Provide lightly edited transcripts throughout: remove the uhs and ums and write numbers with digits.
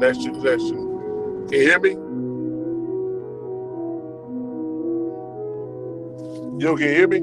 Can you hear me? Yo, can you hear me?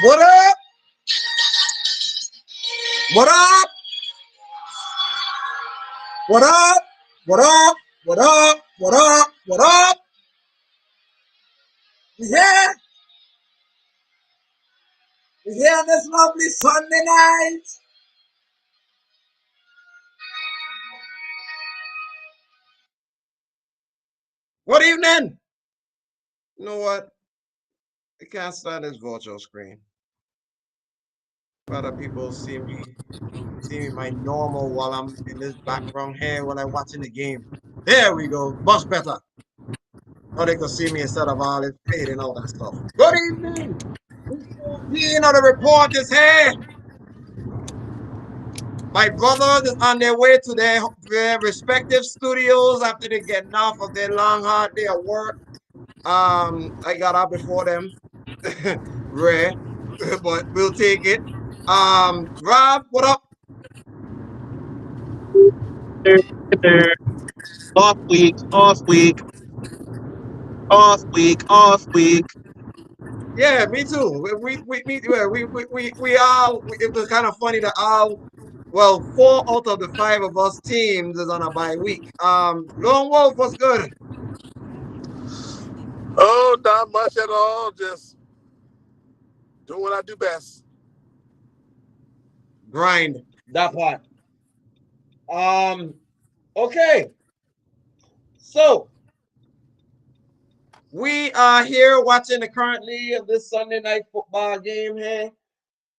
What up? What up? What up? What up? What up? What up? What up? We here? We here on this lovely Sunday night. Good evening. You know what? I can't stand this virtual screen. Other people see me my normal while I'm in this background here when I'm watching the game. There we go. Much better. Now they can see me instead of all this fading all that stuff. Good evening. The report is here. My brothers is on their way to their respective studios after they get off of their long hard day of work. I got up before them. Rare, but we'll take it. Rob, what up? Off week, off week, off week, off week. Yeah, me too. We all. It was kind of funny that well, 4 out of the 5 of us teams is on a bye week. Lone Wolf was good. Oh, not much at all. Just doing what I do best. Grind that part. Okay. So we are here watching the currently of this Sunday night football game here.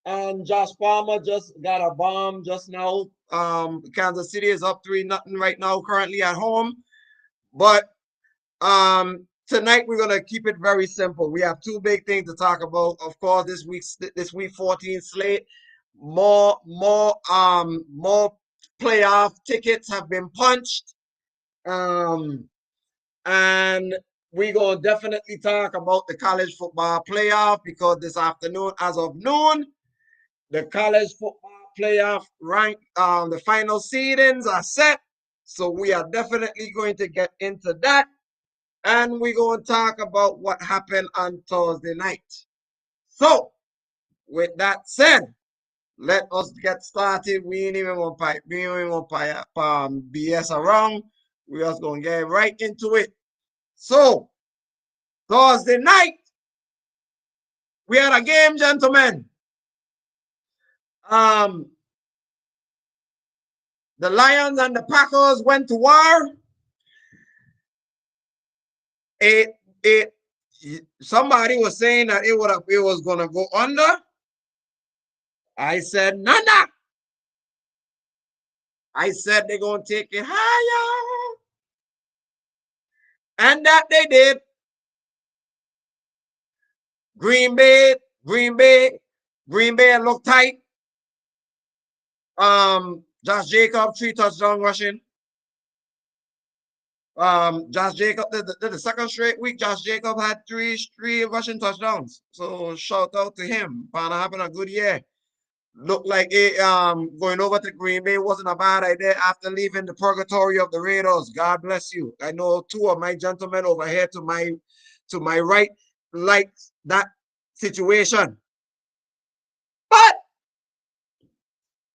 And Josh Palmer just got a bomb just now. Kansas City is up 3-0 right now, currently at home. But tonight we're gonna keep it very simple. We have 2 big things to talk about. Of course, this week 14 slate. More playoff tickets have been punched. And we're going to definitely talk about the college football playoff because this afternoon, as of noon, the college football playoff the final seedings are set. So we are definitely going to get into that. And we're going to talk about what happened on Thursday night. So, with that said, let us get started. We ain't even want to BS around. We're just going to get right into it. So, Thursday night, we had a game, gentlemen. The Lions and the Packers went to war. Somebody was saying that it was gonna go under. I said, nah. I said they're gonna take it higher. And that they did. Green Bay looked tight. Josh Jacobs, 3 touchdown rushing. Josh Jacobs, the second straight week, Josh Jacobs had three rushing touchdowns. So shout out to him. Pana having a good year. Looked like it going over to Green Bay wasn't a bad idea after leaving the purgatory of the Raiders. God bless you. I know 2 of my gentlemen over here to my right like that situation. But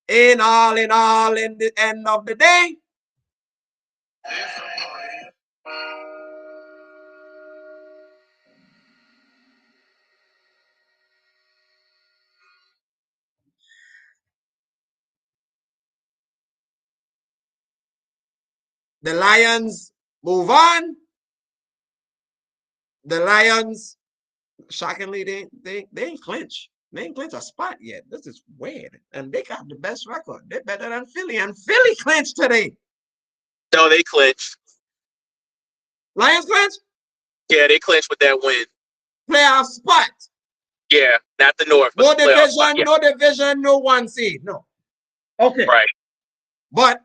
in the end of the day, The Lions move on. The Lions, shockingly, they ain't clinch. They ain't clinch a spot yet. This is weird. And they got the best record. They're better than Philly. And Philly clinched today. No, they clinched. Lions clinch? Yeah, they clinched with that win. Playoff spot. Yeah, not the North, but No the playoff spot. division, Yeah. no division, no 1 seed. No. Okay. Right. But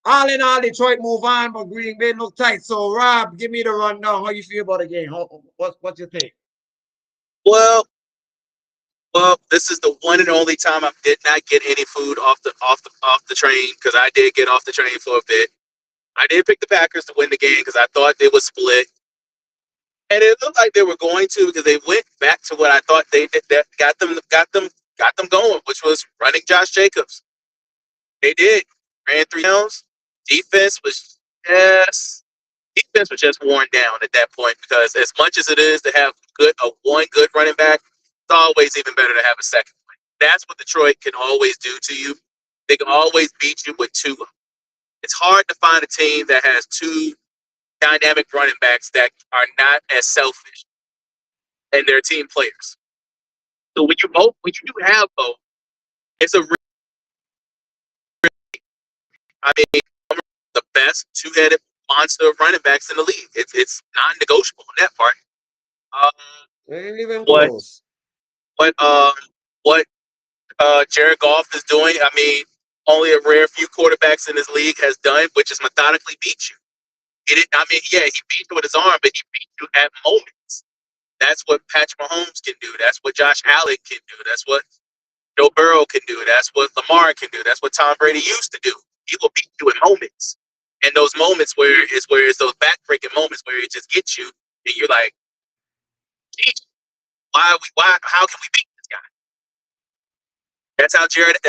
all in all, Detroit move on, but Green Bay look tight. So, Rob, give me the rundown. How you feel about the game? What you think? Well, this is the one and only time I did not get any food off the train, because I did get off the train for a bit. I did pick the Packers to win the game because I thought they would split, and it looked like they were going to, because they went back to what I thought they did, that got them going, which was running Josh Jacobs. They did, ran 3 downs. Defense was just worn down at that point, because as much as it is to have one good running back, it's always even better to have a second one. That's what Detroit can always do to you. They can always beat you with 2. It's hard to find a team that has 2 dynamic running backs that are not as selfish and they're team players. So when you do have both, it's I mean, the best 2-headed monster of running backs in the league. It's non-negotiable on that part. Ain't even What close. what Jared Goff is doing, I mean, only a rare few quarterbacks in this league has done, which is methodically beat you. He didn't. I mean, yeah, he beat you with his arm, but he beat you at moments. That's what Patrick Mahomes can do. That's what Josh Allen can do. That's what Joe Burrow can do. That's what Lamar can do. That's what Tom Brady used to do. He will beat you in moments. And those moments where it's those backbreaking moments where it just gets you, and you're like, geez, how can we beat this guy? That's how Jared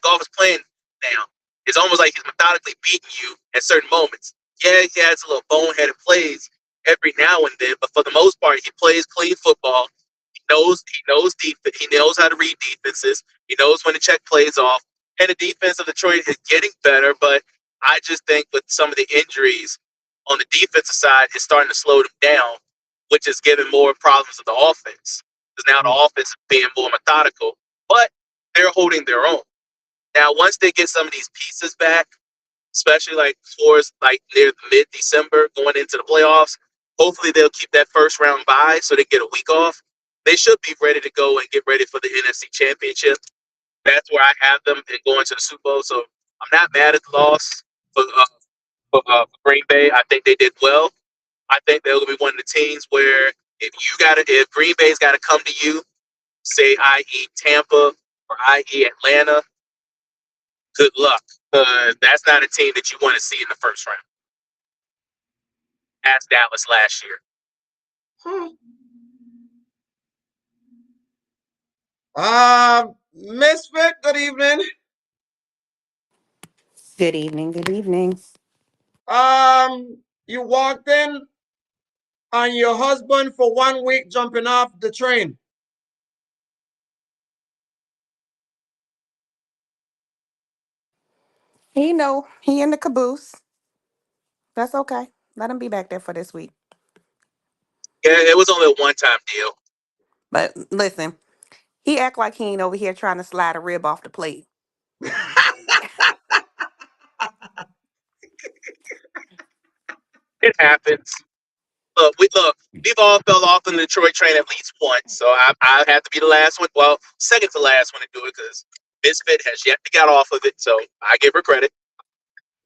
Goff is playing now. It's almost like he's methodically beating you at certain moments. Yeah, he has a little boneheaded plays every now and then, but for the most part, he plays clean football. He knows defense. He knows how to read defenses. He knows when to check plays off. And the defense of Detroit is getting better, but I just think with some of the injuries on the defensive side, it's starting to slow them down, which is giving more problems to the offense. Because now the offense is being more methodical, but they're holding their own. Now, once they get some of these pieces back, especially like towards like near mid-December going into the playoffs, hopefully they'll keep that first round bye so they get a week off. They should be ready to go and get ready for the NFC Championship. That's where I have them and going to the Super Bowl. So I'm not mad at the loss for Green Bay. I think they did well. I think they'll be one of the teams where if Green Bay's got to come to you, say i.e. Tampa or i.e. Atlanta, good luck. That's not a team that you want to see in the first round. Ask Dallas last year. Misfit, good evening. Good evening. Good evening. You walked in on your husband for 1 week jumping off the train. He know he in the caboose. That's okay. Let him be back there for this week. Yeah, it was only a one-time deal. But listen, he act like he ain't over here trying to slide a rib off the plate. It happens. We've all fell off in the Detroit train at least once, so I have to be the last one. Well, second to last one to do it, because Misfit has yet to get off of it, so I give her credit.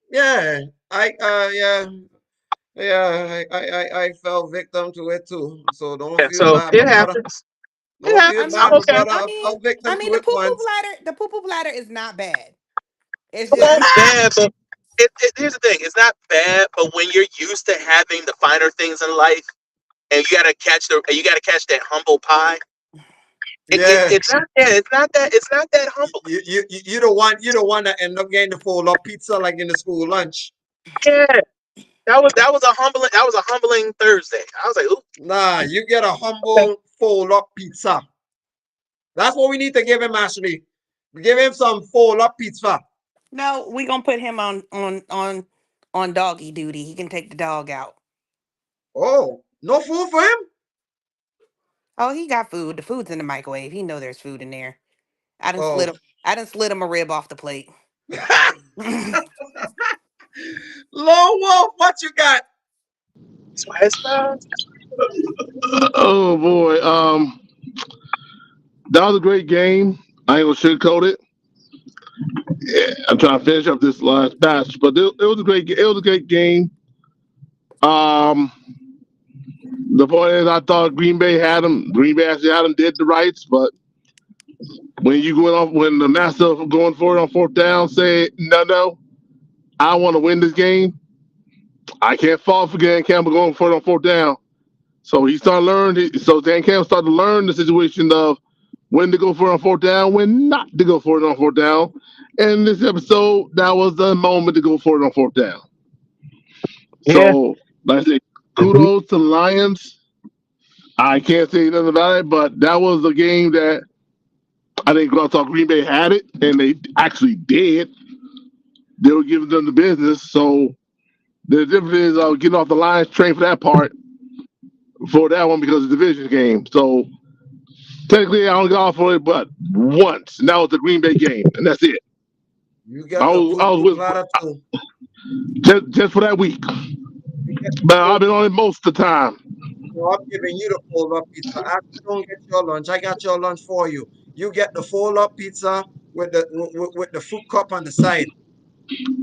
Yeah, I fell victim to it too. So don't Yeah, feel so bad, it my brother. happens. It Don't feel I happens. I'm bad, mean, my okay. brother. I fell victim to the it poo poo once. bladder, the poo poo bladder is not bad. It's It's just not bad, but here's the thing: it's not bad, but when you're used to having the finer things in life, and you gotta catch that humble pie. Yeah, It's not that humble. you the one that end up getting the fold up pizza like in the school lunch. Yeah, that was a humbling Thursday. I was like, ooh. Nah, you get a humble fold up pizza. That's what we need to give him, Ashley. Give him some fold up pizza. no. We gonna put him on on doggy duty. He can take the dog out. Oh, no food for him? Oh, he got food. The food's in the microwave. He know there's food in there. I done Oh. slid him. I done slid him a rib off the plate. Lone Wolf, what you got? Oh boy, that was a great game. I ain't gonna sugarcoat it. Yeah, I'm trying to finish up this last batch, but it was a great. It was a great game. Um, the point is, I thought Green Bay had them. Green Bay actually had them, did the rights, but when you going off, when the master going for it on fourth down, say no, I want to win this game. I can't fall for Dan Campbell going for it on fourth down. So he started learning. So Dan Campbell started to learn the situation of when to go for it on fourth down, when not to go for it on fourth down. And this episode, that was the moment to go for it on fourth down. Yeah. So, like I said, kudos to the Lions. I can't say nothing about it, but that was a game that I think Green Bay had it, and they actually did. They were giving them the business. So the difference is getting off the Lions train for that part, for that one, because it's a division game. So technically, I only got off for it, but once, and that was the Green Bay game, and that's it. You get the I was with platter too. just for that week, but I've been on it most of the time. So I'm giving you the fold-up pizza. After you don't get your lunch, I got your lunch for you. You get the fold-up pizza with the fruit cup on the side.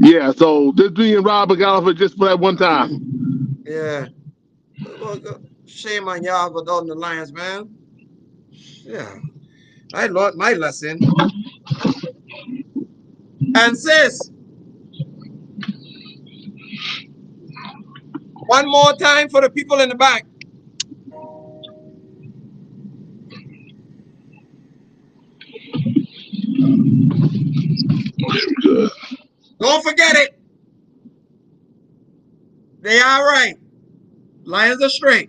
Yeah, so this being Robert got off it just for that one time. Yeah. Well, shame on y'all for down the Lions, man. Yeah. I learned my lesson. And sis, one more time for the people in the back. Good. Don't forget it. They are right. Lions are straight.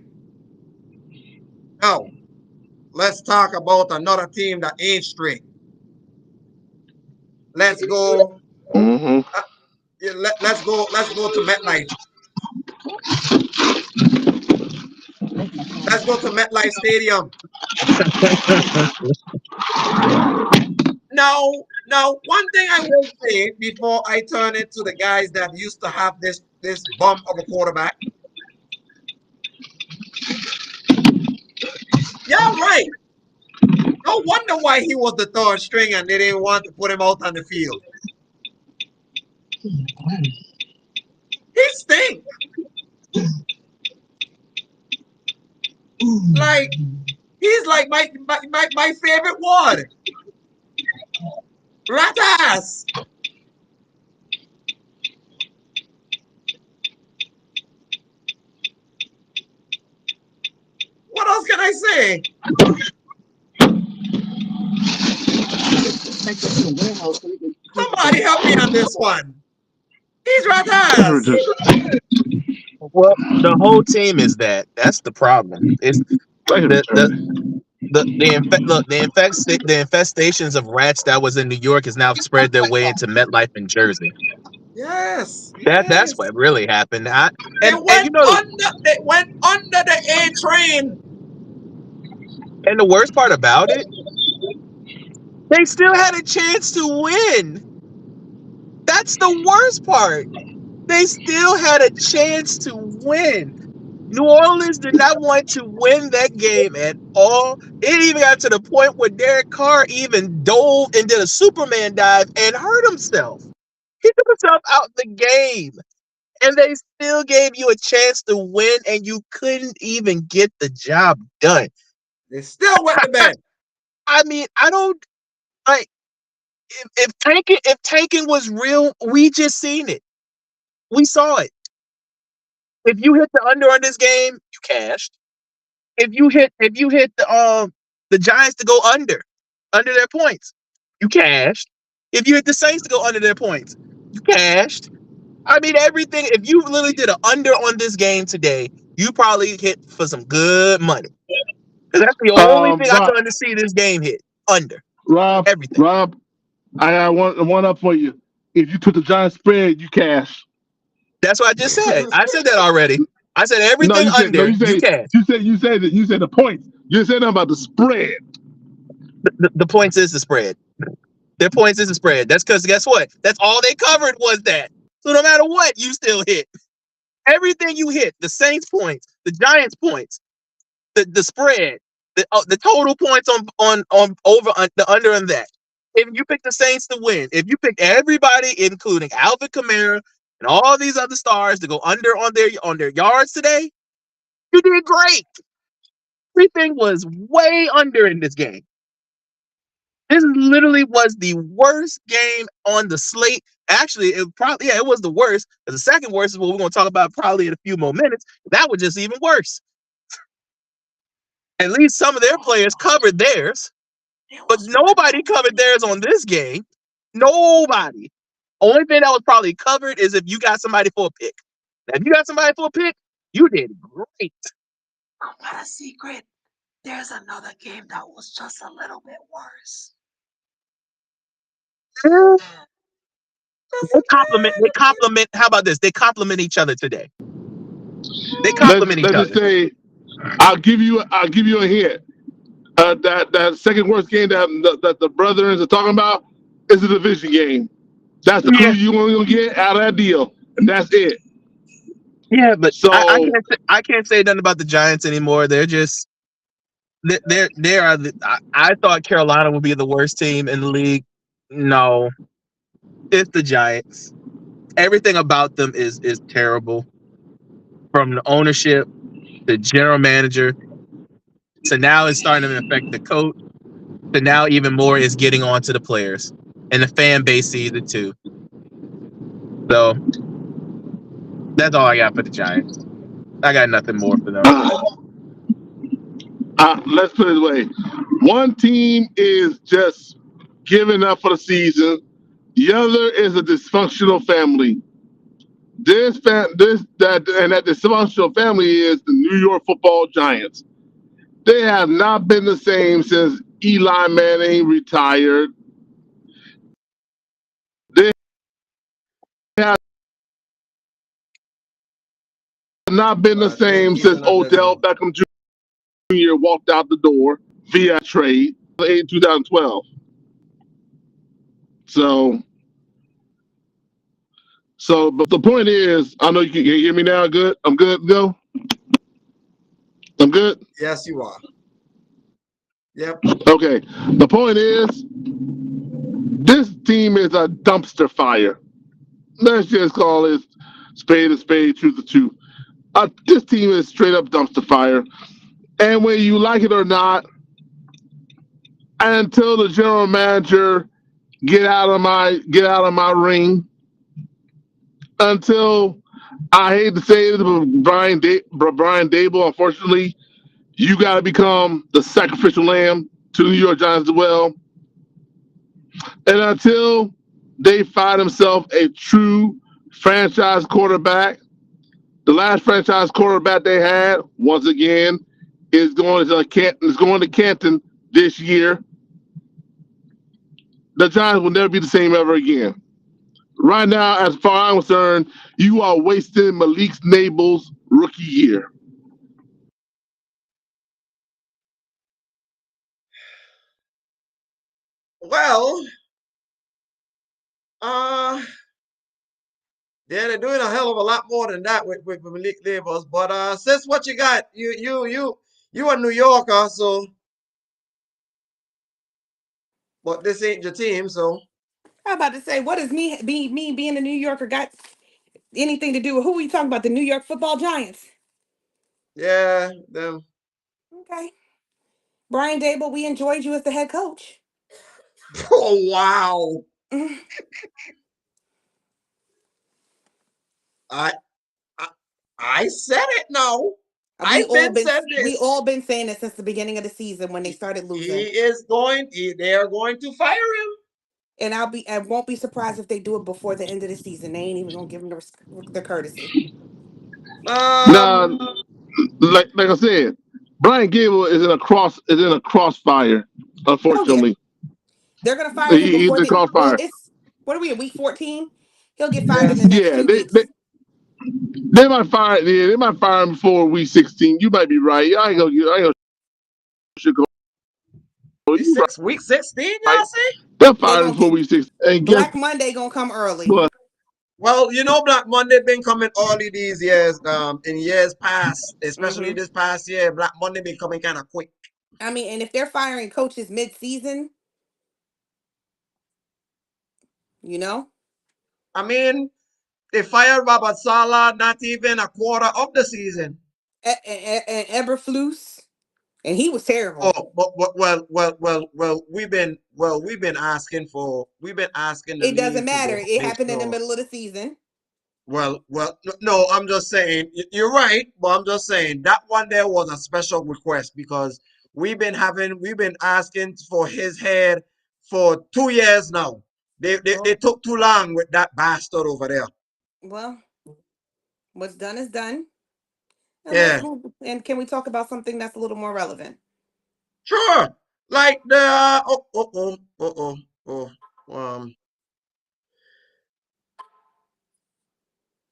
Now, let's talk about another team that ain't straight. Let's go. Mm-hmm. Let's go. Let's go to MetLife. Let's go to MetLife Stadium. Now, one thing I will say before I turn it to the guys that used to have this bum of a quarterback. Yeah, right. No wonder why he was the third string and they didn't want to put him out on the field. He stinks. Like, he's like my favorite word. Rat ass. What else can I say? Somebody help me on this one. He's rat ass. Well, the whole team is that. That's the problem. It's the infestations of rats that was in New York has now spread their way into MetLife in Jersey. Yes. That's what really happened. They went under the A train. And the worst part about it, they still had a chance to win. That's the worst part. They still had a chance to win. New Orleans did not want to win that game at all. It even got to the point where Derek Carr even dove and did a Superman dive and hurt himself. He took himself out the game. And they still gave you a chance to win, and you couldn't even get the job done. They still went to bed. I mean, I don't like if tanking was real, we just seen it. We saw it. If you hit the under on this game, you cashed. If you hit the Giants to go under their points, you cashed. If you hit the Saints to go under their points, you cashed. I mean, everything. If you literally did an under on this game today, you probably hit for some good money. Because that's the only thing I trying to see this game hit under. Everything. Rob, I got one up for you. If you put the Giants spread, you cash. That's what I just said. I said that already. I said everything under. You can. You said the points. You didn't say nothing about the spread. The points is the spread. Their points is the spread. That's because guess what? That's all they covered was that. So no matter what, you still hit. Everything you hit, the Saints points, the Giants points, the spread, the total points on over the under and that. If you pick the Saints to win, if you pick everybody, including Alvin Kamara and all these other stars, to go under on their yards today, you did great. Everything was way under in this game. This literally was the worst game on the slate. Actually, it was the worst. The second worst is what we're going to talk about probably in a few more minutes. That was just even worse. At least some of their players covered theirs, but nobody covered theirs on this game. Nobody. Only thing that was probably covered is if you got somebody for a pick. Now, if you got somebody for a pick, you did great. I've got a secret. There's another game that was just a little bit worse. They compliment. How about this? They compliment each other today. They compliment each other. Let's just say, I'll give you a hint. That second worst game that the brethren are talking about is a division game. That's the clue you're gonna get out of that deal, and that's it. Yeah, but so I can't say nothing about the Giants anymore. They're just they are. I thought Carolina would be the worst team in the league. No, it's the Giants. Everything about them is terrible. From the ownership, the general manager, so now it's starting to affect the coach. So now even more is getting on to the players, and the fan base sees it too. So that's all I got for the Giants. I got nothing more for them. Let's put it this way: one team is just giving up for the season. The other is a dysfunctional family. That dysfunctional family is the New York Football Giants. They have not been the same since Eli Manning retired. They have not been the same since Odell Beckham Jr. walked out the door via trade in 2012. But the point is, I know you can hear me now. Good? I'm good to go? I'm good? Yes, you are. Yep. Okay. The point is, this team is a dumpster fire. Let's just call it spade a spade, truth a truth. This team is straight up dumpster fire. And whether you like it or not, until the general manager get out of my ring, until I hate to say it, but Brian Dable, unfortunately, you got to become the sacrificial lamb to the New York Giants as well. And until they find themselves a true franchise quarterback, the last franchise quarterback they had, once again, is going to Canton this year. The Giants will never be the same ever again. Right now, as far as I'm concerned, you are wasting Malik Nable's rookie year. Well, they're doing a hell of a lot more than that with Malik Nabers. But sis, what you got? You a New Yorker, so but this ain't your team, so. I'm about to say, what does me being a New Yorker got anything to do with who we talking about? The New York Football Giants. Yeah, them. Okay. Brian Dable, we enjoyed you as the head coach. Oh wow. I said it now. We all been saying it since the beginning of the season when they started losing. They are going to fire him. And I won't be surprised if they do it before the end of the season. They ain't even gonna give him the courtesy. Now, like I said, Brian Gable is in a crossfire. Unfortunately, they're gonna fire him before the crossfire. What are we in week 14? He'll get fired in the next 2 weeks. They might fire. Yeah, they might fire him before week 16. You might be right. I ain't gonna sugar. You Week 16, right. y'all see? They'll They fire him gonna before get week 16. And guess Black Monday gonna come early. what? Well, Black Monday been coming early these years. In years past, especially Hmm. this past year, Black Monday been coming kind of quick. I mean, and if they're firing coaches mid-season, you know, I mean, they fired Robert Sala not even a quarter of the season. and Eberflus, and he was terrible. Oh, but we've been asking the It doesn't league to matter. go It make happened in the sure. middle of the season. No, I'm just saying you're right, but I'm just saying that one there was a special request because we've been asking for his head for 2 years now. They Well, took too long with that bastard over there. well, what's done is done. And let's Yeah, move. And can we talk about something that's a little more relevant? sure. Like the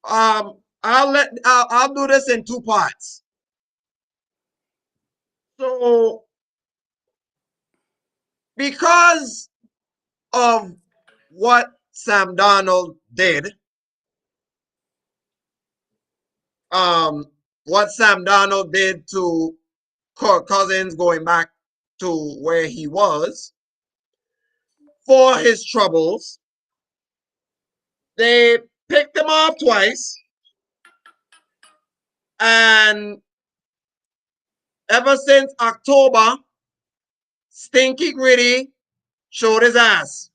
um I'll do this in two parts. So because of what Sam Darnold did, um, what Sam Darnold did to Kirk Cousins going back to where he was for his troubles, they picked him off twice, and ever since October, Stinky Gritty showed his ass,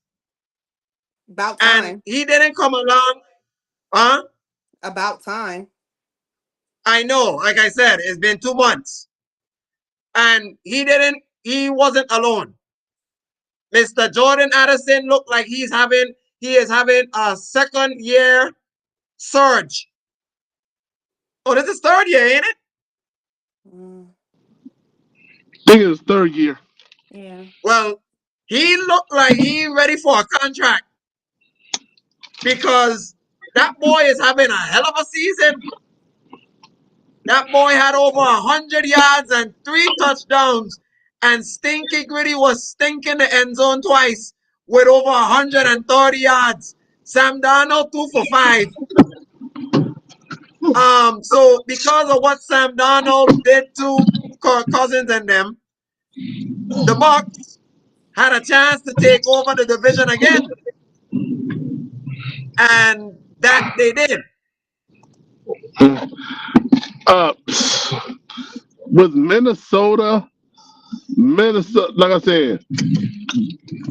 About and time. he didn't come along, huh? About time. I know, like I said, it's been 2 months, and he wasn't alone. Mr. Jordan Addison looked like he is having a second year surge. Oh, this is third year, ain't it? Mm, I think it's third year. yeah. Well, he looked like he ready for a contract because that boy is having a hell of a season. That boy had over 100 yards and 3 touchdowns, and Stinky Gritty was stinking the end zone twice with over 130 yards. Sam Darnold 2 for 5. So because of what Sam Darnold did to Kirk Cousins and them, the Bucks had a chance to take over the division again, and that they did. Uh, with Minnesota, like I said,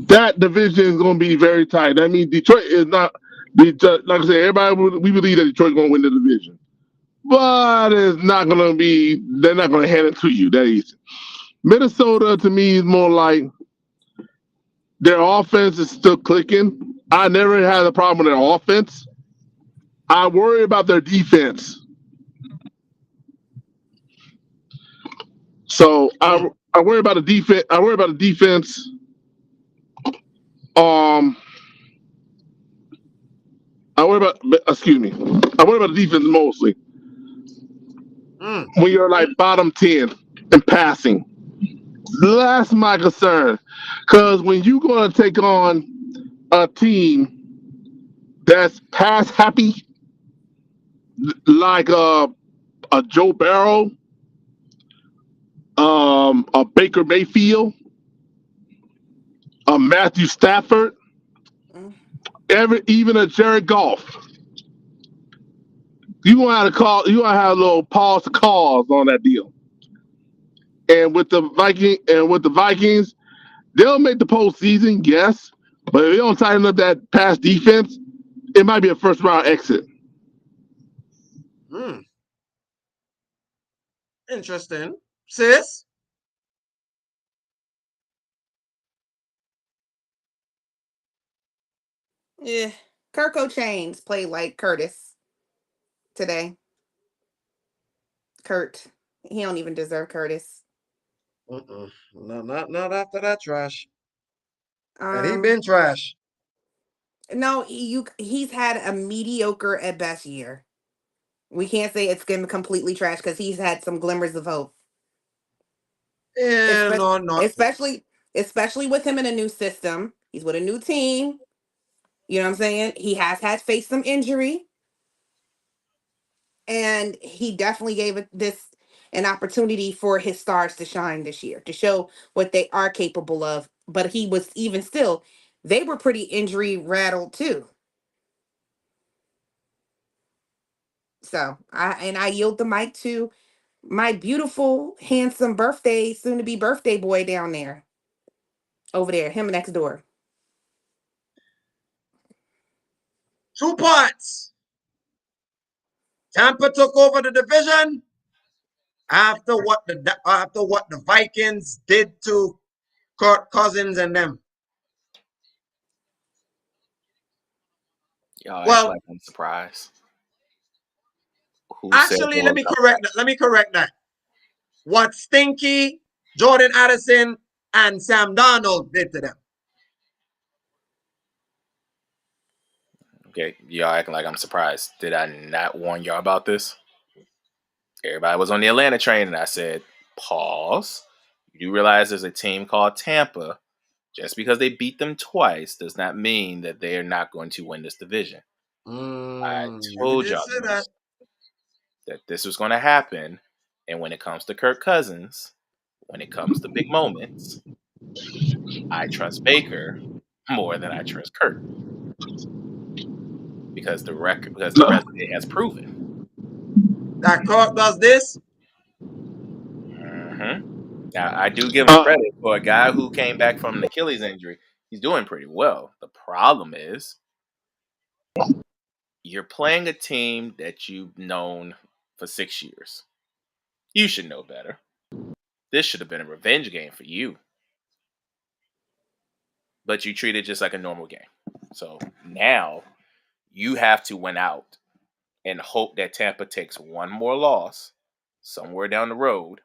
that division is going to be very tight. That means Detroit is not. Like I said, we believe that Detroit's going to win the division, but it's not going to be. They're not going to hand it to you that easy. Minnesota to me is more like their offense is still clicking. I never had a problem with their offense. I worry about their defense. So Mm. I worry about the defense. I worry about the defense. Um, I worry about. Excuse me. I worry about the defense mostly Mm. when you're like bottom 10 in passing. That's my concern. Because when you're going to take on a team that's pass happy, like a Joe Barrow, a Baker Mayfield, a Matthew Stafford, Mm. even a Jared Goff, you gonna have to call. You gonna have a little pause to cause on that deal. And with the Vikings, they'll make the postseason, yes, but if they don't tighten up that pass defense, it might be a first round exit. Mm. Interesting. Sis? Yeah. Kirko Chains played like Curtis today. Kurt. He don't even deserve Curtis. Mm-mm. No, not after that trash. And he Um, been trash. no, he's had a mediocre at best year. We can't say it's been completely trash because he's had some glimmers of hope. Yeah, no, not Especially with him in a new system. He's with a new team. You know what I'm saying? He has had faced some injury. And he definitely gave this an opportunity for his stars to shine this year, to show what they are capable of. But he was even still, they were pretty injury rattled too. So I yield the mic to my beautiful, handsome birthday, soon to be birthday boy down there. Over there, him next door. 2 parts. Tampa took over the division after what the Vikings did to Kirk Cousins and them. Y'all act Well, like I'm surprised. Who actually, let me correct that. What Stinky, Jordan Addison, and Sam Darnold did to them. Okay, y'all acting like I'm surprised. Did I not warn y'all about this? Everybody was on the Atlanta train, and I said, pause. You do realize there's a team called Tampa. Just because they beat them twice does not mean that they are not going to win this division. I You told did y'all say that. that this was going to happen. And when it comes to Kirk Cousins, when it comes to big moments, I trust Baker more than I trust Kirk. Because the resume has proven. That Kirk does this. Mm-hmm. Now, I do give him credit for a guy who came back from an Achilles injury. He's doing pretty well. The problem is you're playing a team that you've known for 6 years. You should know better. This should have been a revenge game for you. But you treat it just like a normal game. So now you have to win out and hope that Tampa takes one more loss somewhere down the road.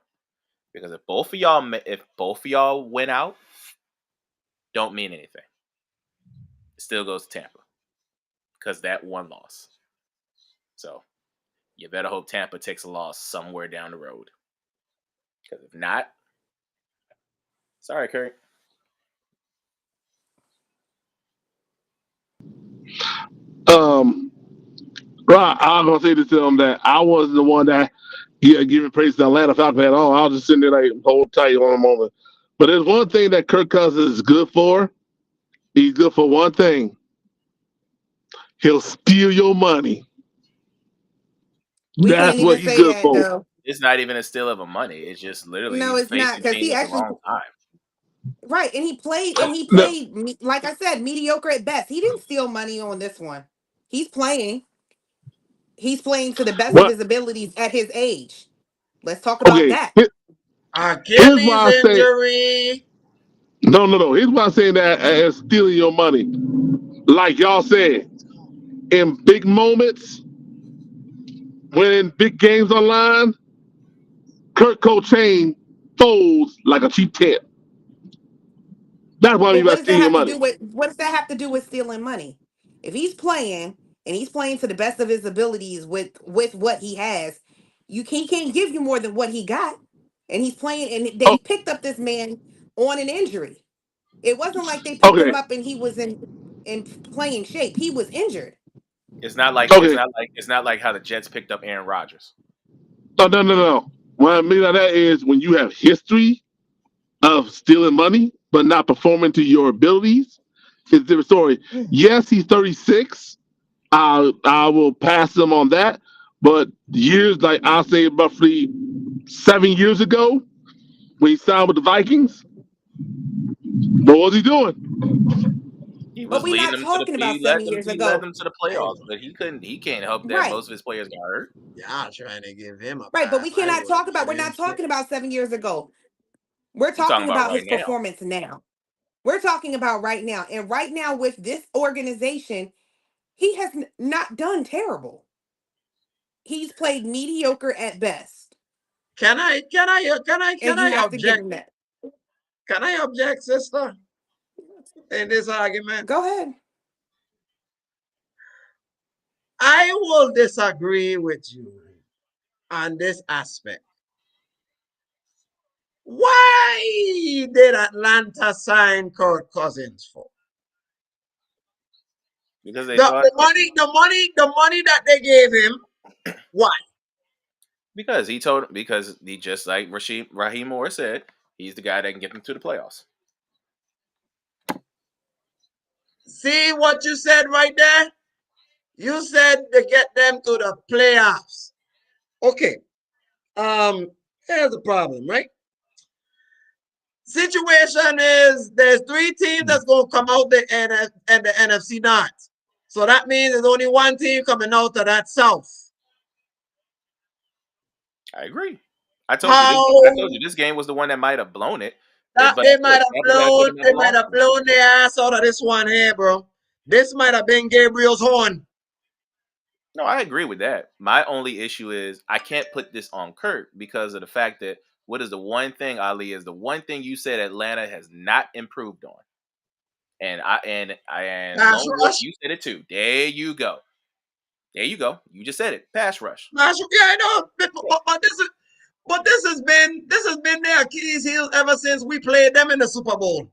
Because if both of y'all win out, don't mean anything. It still goes to Tampa because that one loss. So you better hope Tampa takes a loss somewhere down the road. Because if not, sorry, Kurt. Right, I'm gonna say this to them that I was the one that giving praise to Atlanta Falcons at all. I was just sitting there like hold tight on a moment. But there's one thing that Kirk Cousins is good for. He's good for one thing. He'll steal your money. We can't That's what even he's say good that for. though. It's not even a steal of a money. It's just literally No, he's it's not facing because teams he at the actually wrong time. right, and he No, played like I said, mediocre at best. He didn't steal money on this one. He's playing. He's playing to the best of what? his abilities at his age. Let's talk about Okay, that. here's Achilles why I say injury. no. Here's why I say that as stealing your money. Like y'all said, in big moments, when big games online, Kurt Cochain folds like a cheap tent. That's what I But mean what by does that stealing your have to money. do with stealing money? If he's playing and he's playing to the best of his abilities with what he has, he can't give you more than what he got. And he's playing and they Oh, picked up this man on an injury. It wasn't like they picked him okay, up and he was in playing shape. He was injured. okay. It's not like how the Jets picked up Aaron Rodgers. No. What I mean by that is when you have history of stealing money but not performing to your abilities, it's a different story. Yes, he's 36. I will pass him on that. But years like I'll say roughly 7 years ago, when he signed with the Vikings, what was he doing? He But was we're leading not them to the talking about 7 years he led ago. them to the playoffs, but he can't help that Right. most of his players got hurt. Y'all trying to give him a Right. But pass. we I cannot wouldn't talk about give we're him not shit. talking about 7 years ago. We're I'm talking talking about about right his now. performance now. We're talking about right now. And right now with this organization, he has not done terrible. He's played mediocre at best. Can And you I have to give object? him that. Can I object, sister, in this argument? Go ahead. I will disagree with you on this aspect. Why did Atlanta sign Kirk Cousins for? Because they The, thought the money that they gave him. Why? because he just like Raheem Morris said, he's the guy that can get them to the playoffs. See what you said right there? You said to get them to the playoffs. Okay. Here's the problem, right? Situation is there's 3 teams that's gonna come out the NFC North. So that means there's only 1 team coming out of that South. I agree. I told you this game was the one that might have blown it. They might have blown their ass out of this one here, bro. This might have been Gabriel's horn. No, I agree with that. My only issue is I can't put this on Kurt because of the fact that what is the one thing, Ali, is the one thing you said Atlanta has not improved on. And Pass rush. You said it too. There you go. You just said it. Pass rush. Yeah, I know. But this has been their Achilles heel ever since we played them in the Super Bowl.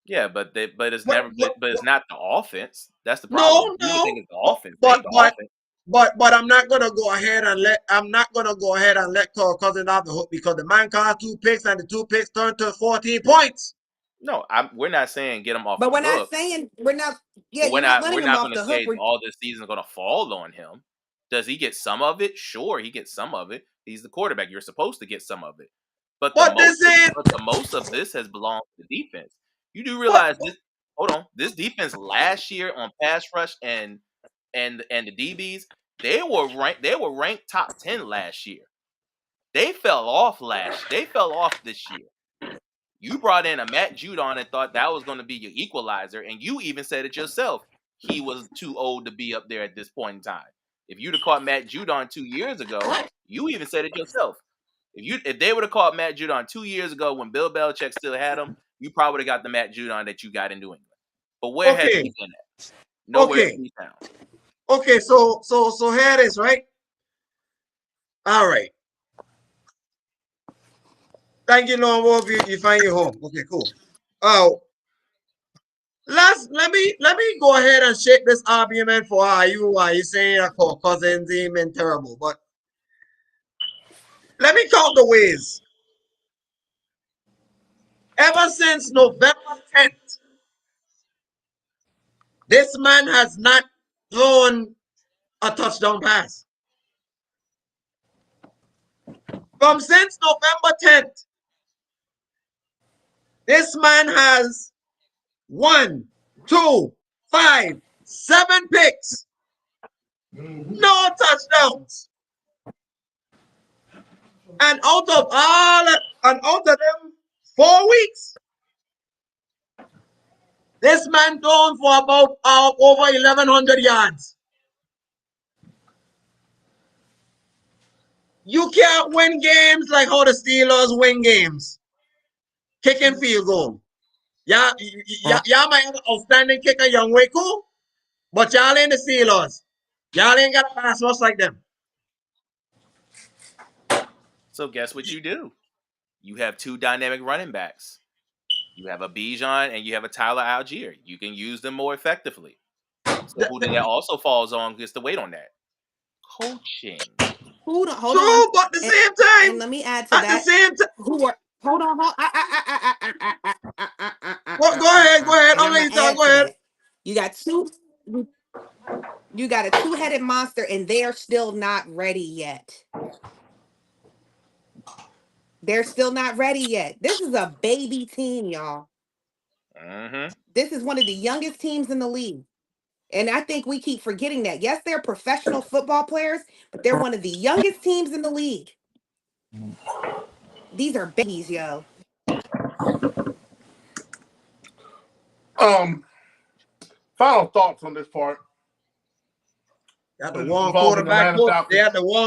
Yeah, but it's not the offense. That's the problem. No. You think it's the offense. But I'm not gonna go ahead and let Kirk Cousins off the hook because the man caught 2 picks and the 2 picks turned to 14 points. No, we're not saying get him off. But we're not saying we're not. Yeah, we're you're not letting him off the hook. All this season is going to fall on him. Does he get some of it? Sure, he gets some of it. He's the quarterback. You're supposed to get some of it. But the most of this has belonged to the defense. You do realize this. Hold on, this defense last year on pass rush and the DBs, they were ranked top 10 last year. They fell off this year. You brought in a Matt Judon and thought that was going to be your equalizer, and you even said it yourself. He was too old to be up there at this point in time. If you'd have caught Matt Judon 2 years ago, you even said it yourself. If they would have caught Matt Judon 2 years ago when Bill Belichick still had him, you probably would have got the Matt Judon that you got in New England. But where has he been at? Nowhere to be found. Okay, so here it is, right? All right. Thank you, Lone Wolf. You find your home. Okay, cool. Oh, let me go ahead and shake this argument for why you saying that Kirk Cousins ain't been terrible, but let me count the ways. Ever since November 10th, this man has not thrown a touchdown pass. Since November 10th, this man has 1, 2, 5, 7 picks. No touchdowns. And out of them 4 weeks, this man thrown for about over 1,100 yards. You can't win games like how the Steelers win games. Kicking field goal. Y'all might have an outstanding kicker, Young Way, cool, but y'all ain't the Steelers. Y'all ain't got a pass rush like them. So guess what you do? You have 2 dynamic running backs. You have a Bijan and you have a Tyler Algier. You can use them more effectively. So who that also falls on gets to wait on that? Coaching. Hold on. True, but at the same time. And let me add to that. At the same time. Hold on. Go ahead. I'll let you talk. Go ahead. You got a 2-headed monster, and they're still not ready yet. This is a baby team, y'all. Mm-hmm. This is one of the youngest teams in the league. And I think we keep forgetting that. Yes, they're professional football players, but they're one of the youngest teams in the league. These are babies, yo. Final thoughts on this part. They had the one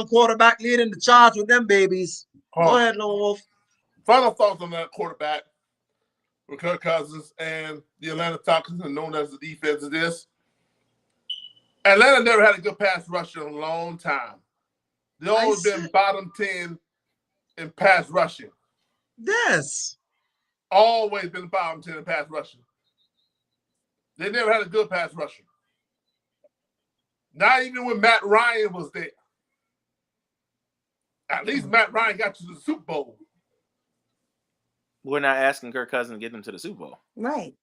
quarterback leading the charge with them babies. Go ahead, Lone Wolf. Final thoughts on that quarterback with Kirk Cousins and the Atlanta Falcons, and known as the defense of this. Atlanta never had a good pass rusher in a long time. They've always been bottom 10 in pass rushing. Yes. Always been bottom 10 in pass rushing. They never had a good pass rusher. Not even when Matt Ryan was there. At least Matt Ryan got to the Super Bowl. We're not asking Kirk Cousins to get them to the Super Bowl. Right.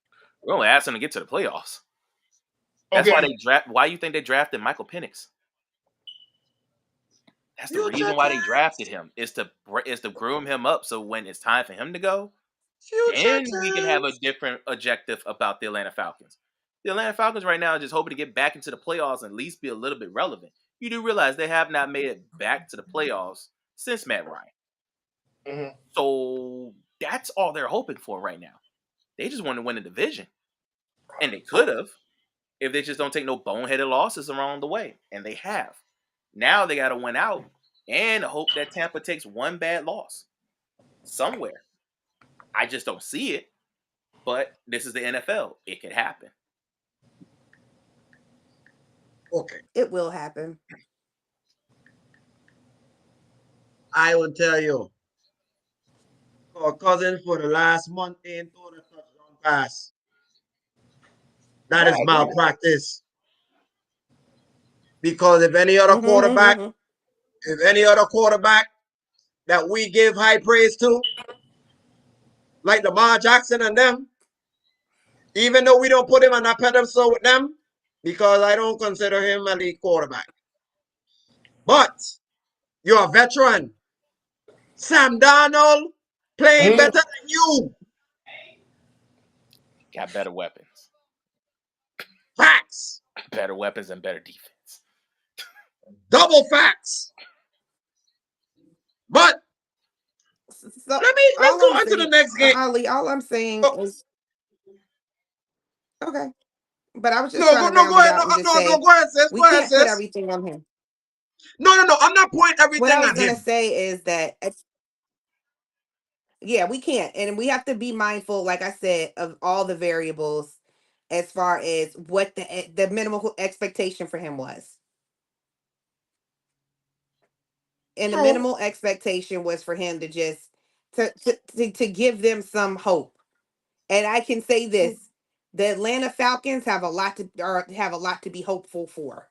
We're only asking them to get to the playoffs. That's why they Why you think they drafted Michael Penix? That's the reason why they drafted him, is to groom him up so when it's time for him to go, then we can have a different objective about the Atlanta Falcons. The Atlanta Falcons right now are just hoping to get back into the playoffs and at least be a little bit relevant. You do realize they have not made it back to the playoffs since Matt Ryan. Mm-hmm. So that's all they're hoping for right now. They just want to win the division. And they could have if they just don't take no boneheaded losses along the way. And they have. Now they got to win out and hope that Tampa takes one bad loss somewhere. I just don't see it. But this is the NFL. It could happen. Okay. It will happen. I will tell you. Cousins for the last month ain't thrown a touchdown pass. That is malpractice. Because if any other quarterback that we give high praise to, like Lamar Jackson and them, even though we don't put him on that pedestal with them, because I don't consider him a league quarterback. But you're a veteran. Sam Darnold playing better than you. Got better weapons. Facts. Better weapons and better defense. Double facts. But So let's go on to the next game. Ali, all I'm saying is okay. But I was just go trying to round it out and just say go ahead, sis. We can't put everything on him. No. I'm not pointing everything What I was at him. gonna say is that we can't, and we have to be mindful, like I said, of all the variables as far as what the minimal expectation for him was. And the minimal expectation was for him to just to give them some hope. And I can say this: the Atlanta Falcons have a lot to be hopeful for.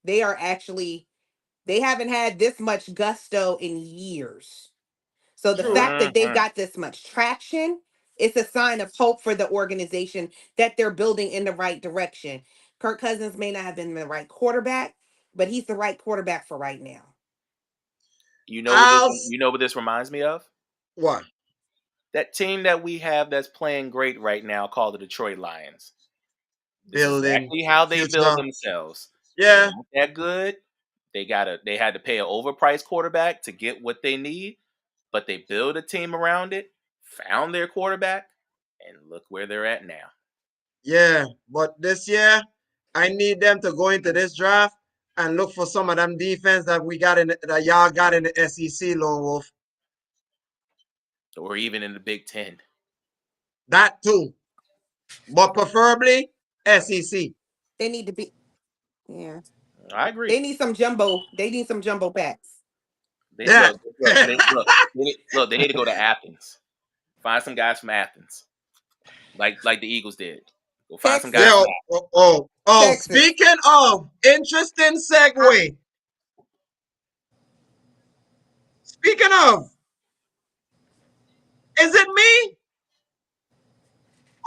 They haven't had this much gusto in years. So the fact that they've got this much traction, it's a sign of hope for the organization that they're building in the right direction. Kirk Cousins may not have been the right quarterback, but he's the right quarterback for right now. You know what this reminds me of? What? That team that we have that's playing great right now called the Detroit Lions. This is exactly how they build themselves. Yeah. Not that good. They had to pay an overpriced quarterback to get what they need, but they build a team around it, found their quarterback, and look where they're at now. Yeah, but this year, I need them to go into this draft and look for some of them defense that y'all got in the SEC, Lone Wolf. Or even in the Big Ten. That too. But preferably SEC. They need to be, yeah. I agree. They need some jumbo packs. They need to go to Athens. Find some guys from Athens. Like the Eagles did. Go find some guys. Speaking of, interesting segue. Speaking of, is it me?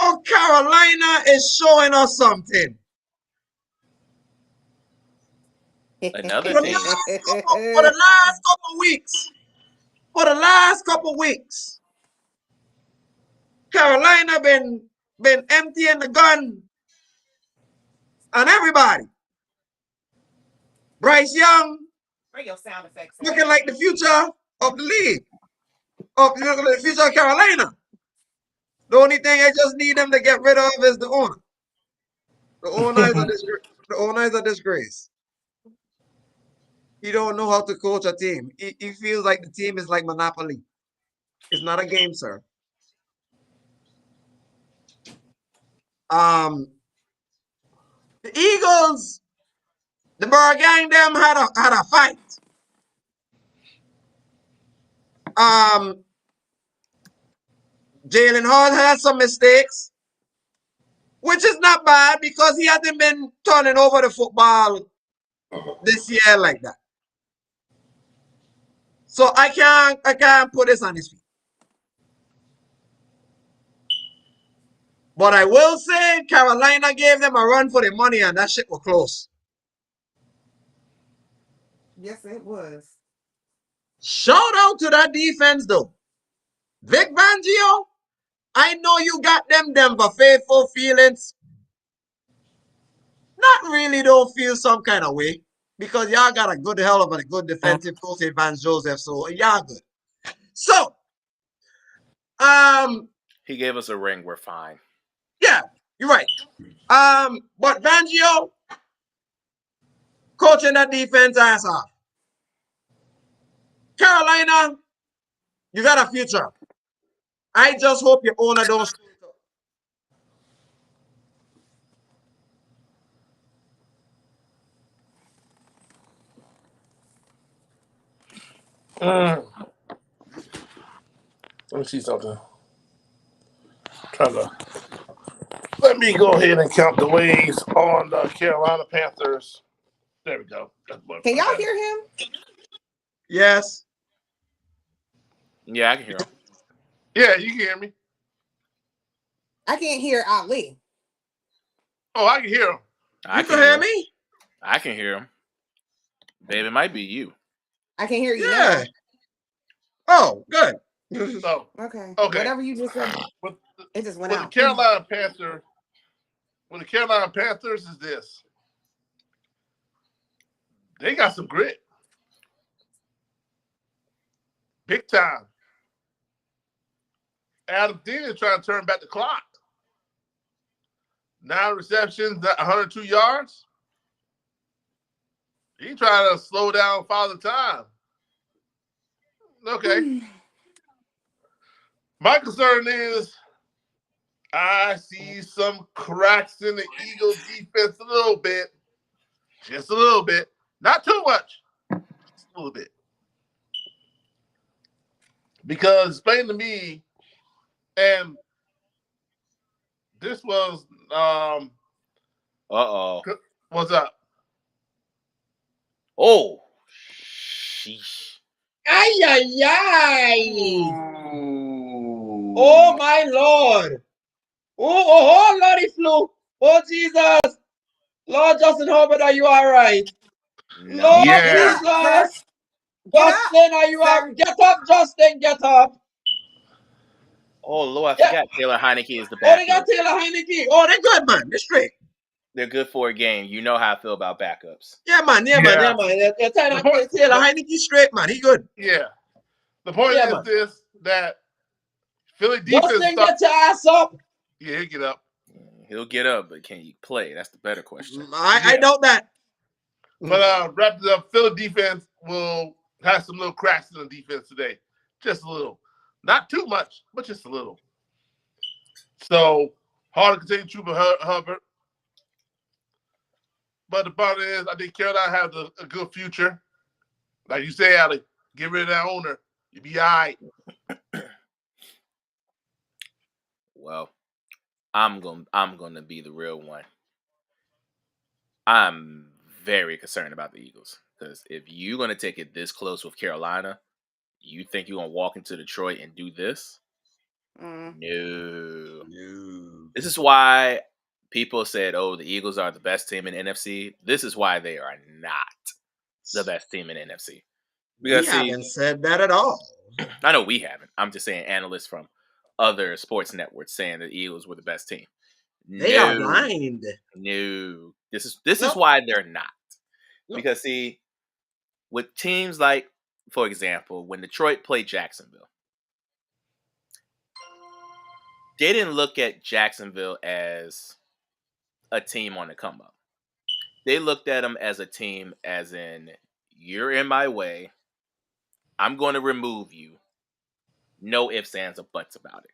Or Carolina is showing us something? Another thing. For the last couple weeks, Carolina been emptying the gun on everybody. Bryce Young looking like the future of the league, looking like the future of Carolina. The only thing I just need them to get rid of is the owner. The owner is a disgrace. He don't know how to coach a team. He feels like the team is like Monopoly. It's not a game, sir. The Eagles The Burr gang them had a fight. Jalen Hall had some mistakes, which is not bad because he hasn't been turning over the football this year like that. So I can't put this on his feet. But I will say Carolina gave them a run for their money and that shit was close. Yes, it was. Shout out to that defense though. Vic Fangio, I know you got them Denver faithful feelings. Not really don't feel some kind of way because y'all got a good hell of a good defensive coach in Vance Joseph, so y'all good. So, he gave us a ring. We're fine. Yeah, you're right. But Fangio coaching that defense ass off. Carolina, you got a future. I just hope your owner don't screw it Let me see something. Let me go ahead and count the waves on the Carolina Panthers. There we go. Can y'all hear him? Yes. Yeah, I can hear him. Yeah, you can hear me. I can't hear Ali. Oh, I can hear him. You can hear me? I can hear him. Babe, it might be you. I can hear you now. Oh, good. So, Okay. Okay. Whatever you just said, it just went out. The Carolina Panthers is this. They got some grit. Big time. Adam Thielen trying to turn back the clock. 9 receptions, 102 yards. He trying to slow down Father Time. Okay. My concern is I see some cracks in the Eagles defense a little bit. Just a little bit. Not too much. Just a little bit. Because explain to me, and this was what's up? Oh, sheesh. Ay, ay, ay. Oh, my Lord. Oh, Lordy flu. Oh, Jesus. Lord Justin Herbert, are you all right? No. Lord Yeah. Jesus. Justin, are you all right? Get up, Justin. Get up. Oh, Lord, I forgot Taylor Heineke is the Oh, they backup. got Taylor Heineke. Oh, they're good, man. They're straight. They're good for a game. You know how I feel about backups. Yeah, man. Taylor Heineke straight, man. He good. Yeah. The point is this, that Philly defense. Justin, get your ass up. Yeah, he'll get up. He'll get up, but can he play? That's the better question. I doubt that. But wrapped up, Philly defense will have some little cracks in the defense today. Just a little. Not too much, but just a little. So, hard to contain Trooper Hubbard. But the bottom is, I think Carolina has a good future. Like you say, Ali, get rid of that owner. You'll be all right. Well, I'm gonna be the real one. I'm very concerned about the Eagles because if you're gonna take it this close with Carolina, you think you're gonna walk into Detroit and do this? No. This is why people said, "Oh, the Eagles are the best team in NFC." This is why they are not the best team in NFC. Because we haven't said that at all. I know we haven't. I'm just saying analysts from other sports networks saying the Eagles were the best team. They are blind. No. This is why they're not. Because see, with teams like, for example, when Detroit played Jacksonville, they didn't look at Jacksonville as a team on the come up. They looked at them as a team as in, you're in my way. I'm going to remove you. No ifs, ands, or buts about it.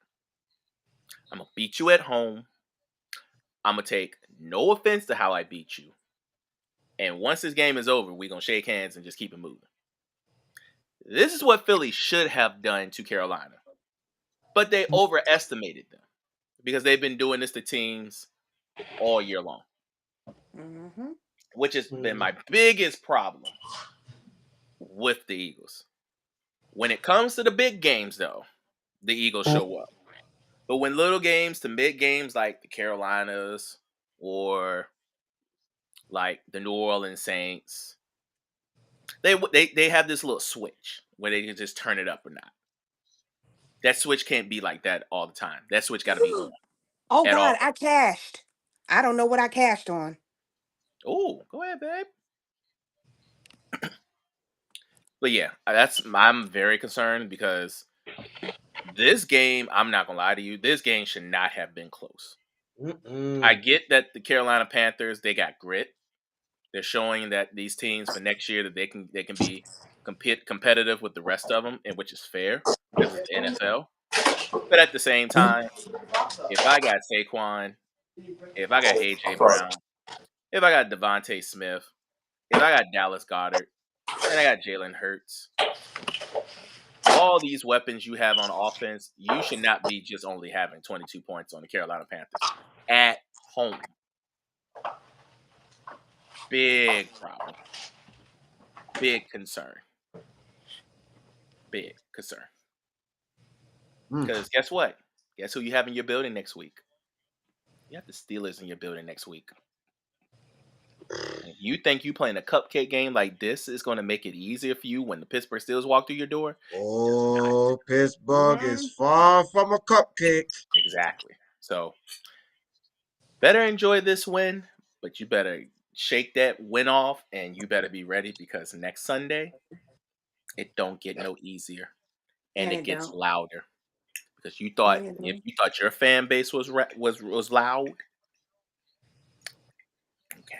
I'm going to beat you at home. I'm going to take no offense to how I beat you. And once this game is over, we're going to shake hands and just keep it moving. This is what Philly should have done to Carolina. But they overestimated them because they've been doing this to teams all year long. Mm-hmm. Which has been my biggest problem with the Eagles. When it comes to the big games, though, the Eagles show up. But when little games to mid games like the Carolinas or like the New Orleans Saints, they have this little switch where they can just turn it up or not. That switch can't be like that all the time. That switch got to be on Oh at all. God, I cashed. I don't know what I cashed on. Oh, go ahead, babe. But yeah, I'm very concerned because this game, I'm not gonna lie to you, this game should not have been close. I get that the Carolina Panthers, they got grit. They're showing that these teams for next year that they can be competitive with the rest of them, and which is fair because it's the NFL. But at the same time, if I got Saquon, if I got AJ Brown, if I got Devontae Smith, if I got Dallas Goddard, and I got Jalen Hurts, all these weapons you have on offense, you should not be just only having 22 points on the Carolina Panthers at home. Big problem. Big concern. Big concern. Because guess what? Guess who you have in your building next week? You have the Steelers in your building next week. And if you think you playing a cupcake game like this is going to make it easier for you when the Pittsburgh Steelers walk through your door? Oh, Pittsburgh is far from a cupcake. Exactly. So, better enjoy this win, but you better shake that win off and you better be ready because next Sunday, it don't get no easier. And it gets louder. Because you thought if you thought your fan base was loud, okay.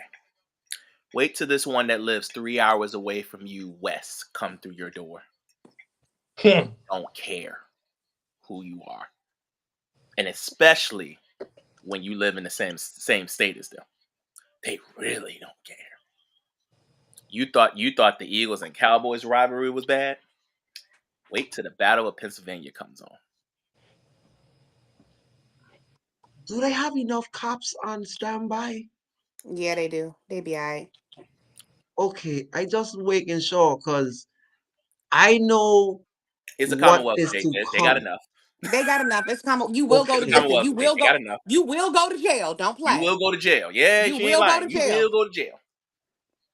Wait till this one that lives 3 hours away from you west come through your door. Don't care who you are, and especially when you live in the same state as them, they really don't care. You thought the Eagles and Cowboys rivalry was bad. Wait till the Battle of Pennsylvania comes on. Do they have enough cops on standby? Yeah, they do. They be all right. Okay, I just making sure because I know It's a what Commonwealth is state. to They got come. enough. They got enough. It's common. You will Okay. go It's to a listen. Commonwealth You state. will They got go. enough. You will go to jail. Don't You play. will go to jail. Yeah, You she ain't will go lying. to You jail. will go to jail.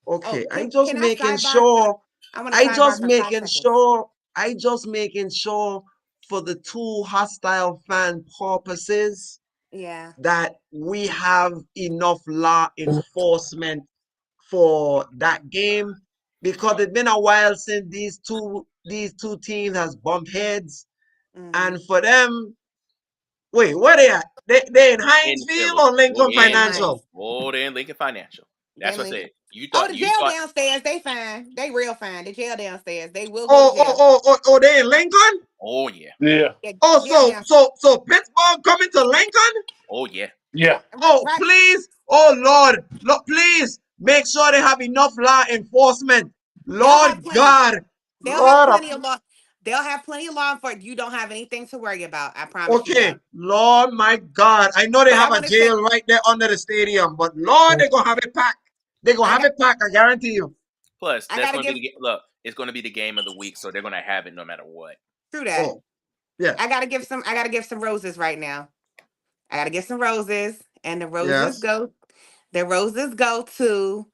Oh, Okay, I can just can I making sidebar? sure. I want to I sidebar just for 5 making seconds. sure. I just making sure for the two hostile fan purposes Yeah. that we have enough law enforcement for that game because it's been a while since these two teams has bumped heads, and for them, wait, where they at? They in In Hinesville Philly. or Oh, Lincoln they in Financial? Hines. Oh, they in Lincoln Financial. They That's what I Lincoln. said. You Oh, thought the you jail thought downstairs. They fine. They real fine. The jail downstairs. They will go to Oh, oh, jail. oh, oh, oh, they in Lincoln? oh yeah. Yeah. Yeah, Oh, jail so down. so so Pittsburgh coming to Lincoln? Oh yeah. Yeah. Oh, Right. please, oh Lord, Lord, please make sure they have enough law enforcement. They'll have Lord plenty. God, They'll have Lord, plenty of law. They'll have plenty of law enforcement. You don't have anything to worry about. I promise you okay, that. Lord, my God, I know they But I have a want to say, jail right there under the stadium, but Lord, they're gonna have it packed. They're gonna I have got, it packed, I guarantee you. Plus, I that's gotta going to give be look. It's going to be the game of the week, so they're going to have it no matter what. through that. Oh, yes, I gotta give some roses right now. I gotta give some roses, and yes. the roses go to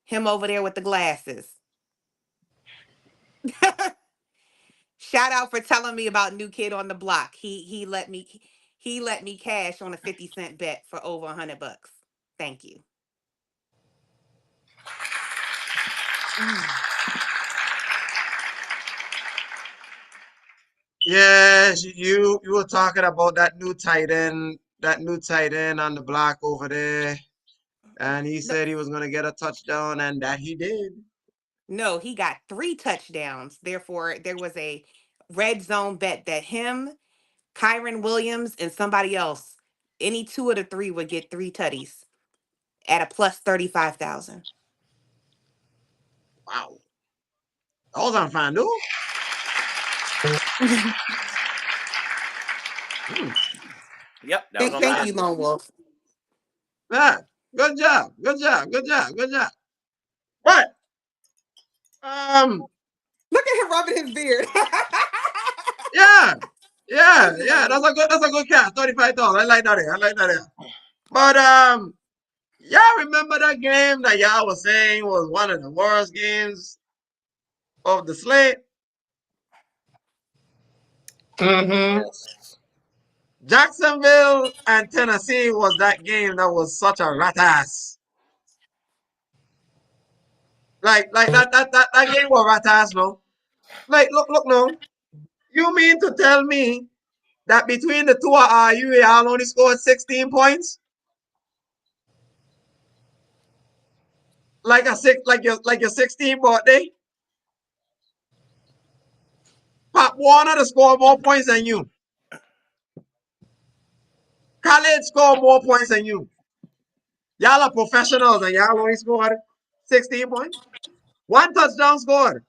him over there with the glasses. Shout out for telling me about New Kid on the Block. He let me cash on a 50-cent bet for over $100. Thank you. Yes, you were talking about that new tight end on the block over there, and he No, said he was gonna get a touchdown, and that he did. no, he got 3 touchdowns. Therefore, there was a red zone bet that him, Kyron Williams, and somebody else, any two of the three would get 3 tutties at a plus 35,000. Wow. That was on FanDuel? Yep, that was on Thank you, Lone Wolf. Yeah. Good job. But look at him rubbing his beard. yeah. That's a good catch. 35,000. I like that. But y'all remember that game that y'all was saying was one of the worst games of the slate? Mm-hmm. Jacksonville and Tennessee was that game that was such a rat ass. Like that game was rat ass, no? Like, look, no. You mean to tell me that between the two of you, y'all only scored 16 points? Like your 16 birthday? Pop Warner to score more points than you. Khaled scored more points than you. Y'all are professionals and y'all only scored 16 points. One touchdown scored.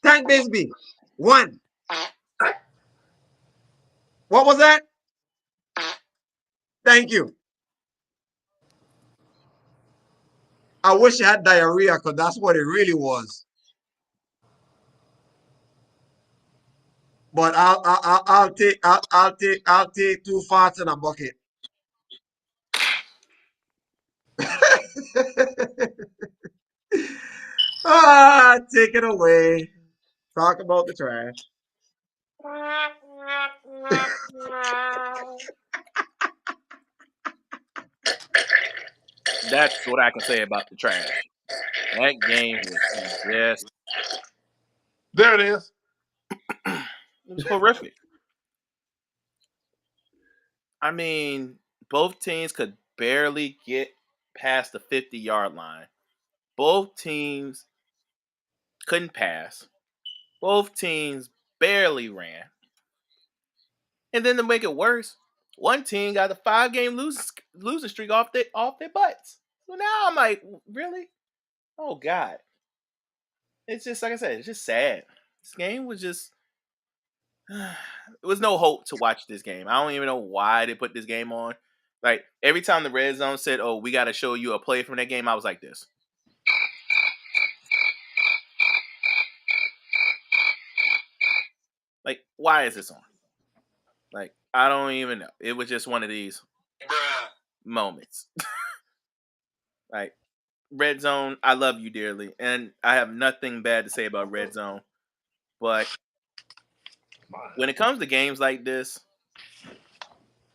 Tank Bisbee. One. What was that? Thank you. I wish I had diarrhea because that's what it really was. But I'll take 2 farts in a bucket. Take it away. Talk about the trash. That's what I can say about the trash. That game was just. There it is. It was horrific. I mean, both teams could barely get past the 50-yard line. Both teams couldn't pass. Both teams barely ran. And then to make it worse, one team got a 5-game losing streak off their butts. So now I'm like, really? Oh God! It's just like I said. It's just sad. This game was just. It was no hope to watch this game. I don't even know why they put this game on. Like every time the red zone said, "Oh, we got to show you a play from that game," I was like this. Like, why is this on? Like, I don't even know. It was just one of these moments. Like, Red Zone, I love you dearly, and I have nothing bad to say about Red Zone. But when it comes to games like this,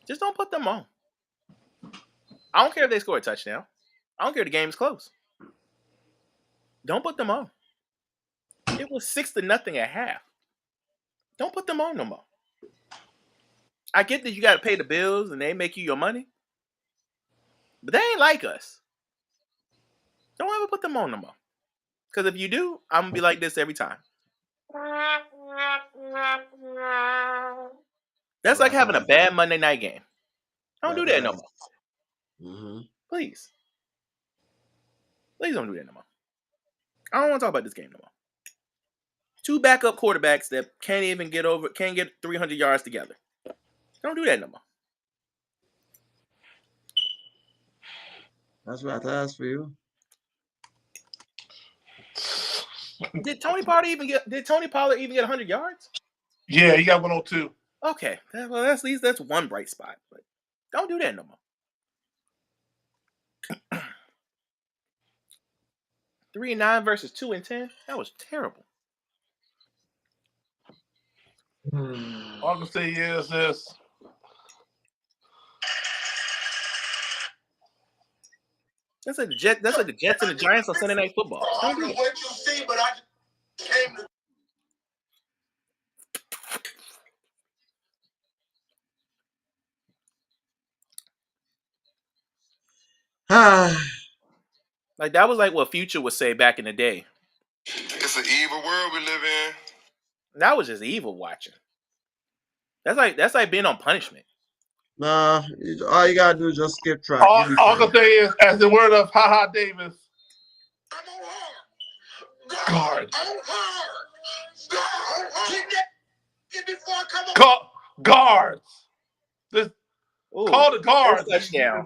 just don't put them on. I don't care if they score a touchdown. I don't care if the game's close. Don't put them on. It was 6-0 at half. Don't put them on no more. I get that you got to pay the bills and they make you your money, but they ain't like us. Don't ever put them on no more. Because if you do, I'm going to be like this every time. That's like having a bad Monday night game. Don't do that no more. Mm-hmm. Please. Please don't do that no more. I don't want to talk about this game no more. 2 backup quarterbacks that can't get 300 yards together. Don't do that no more. That's what I asked for you. Did Tony Pollard even get 100 yards? Yeah, he got 102. Okay. Well, at least that's one bright spot. But don't do that no more. 3-9 versus 2-10. That was terrible. All I can say is this. That's like the Jets and the Giants on Sunday Night Football. I don't know what you see, but I came to. Like that was like what Future would say back in the day. It's an evil world we live in. That was just evil watching. That's like being on punishment. Nah, all you gotta do is just skip track. All I can say is, as the word of Ha Ha Davis, Guards. Come on. Guards. Ooh, Call the guards. First touchdown.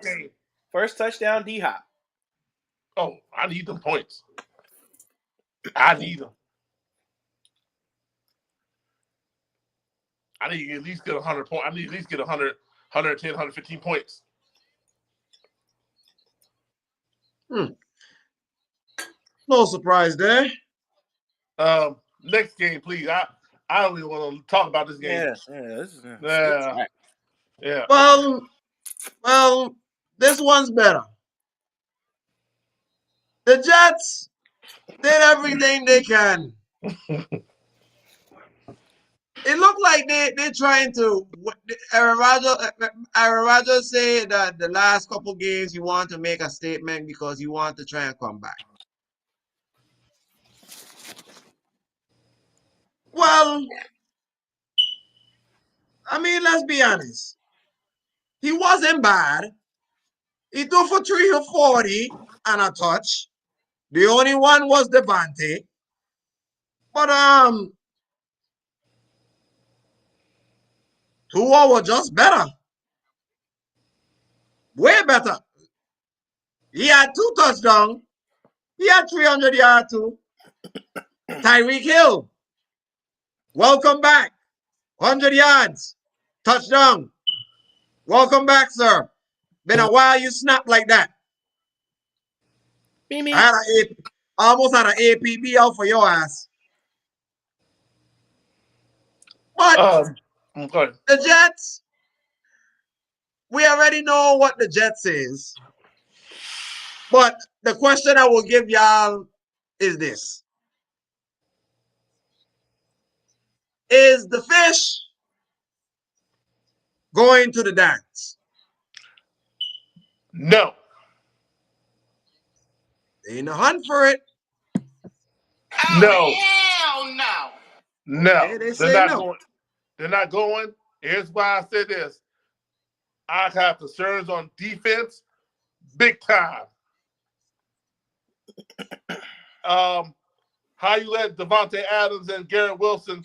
First touchdown, D-Hop. Oh, I need them points. I need them. I need to at least get 100 points. I need to at least get 100, 110, 115 points. No surprise there. Next game, please. I don't even want to talk about this game. Yeah. Well, this one's better. The Jets did everything they can. It looked like they're trying to. Aaron Rodgers said that the last couple games you want to make a statement because you want to try and come back. Well, I mean, let's be honest. He wasn't bad. He threw for 340 and a touch. The only one was Devante. But Tua was just better. Way better. He had 2 touchdowns. He had 300 yards too. Tyreek Hill. Welcome back. 100 yards. Touchdown. Welcome back, sir. Been a while you snapped like that. I almost had an APB out for your ass. But the Jets, we already know what the Jets is. But the question I will give y'all is this. Is the fish going to the dance? No. They in the hunt for it. No. Hell no. No. Okay, They're not going. They're not going. Here's why I said this. I have concerns on defense big time. How you let Devontae Adams and Garrett Wilson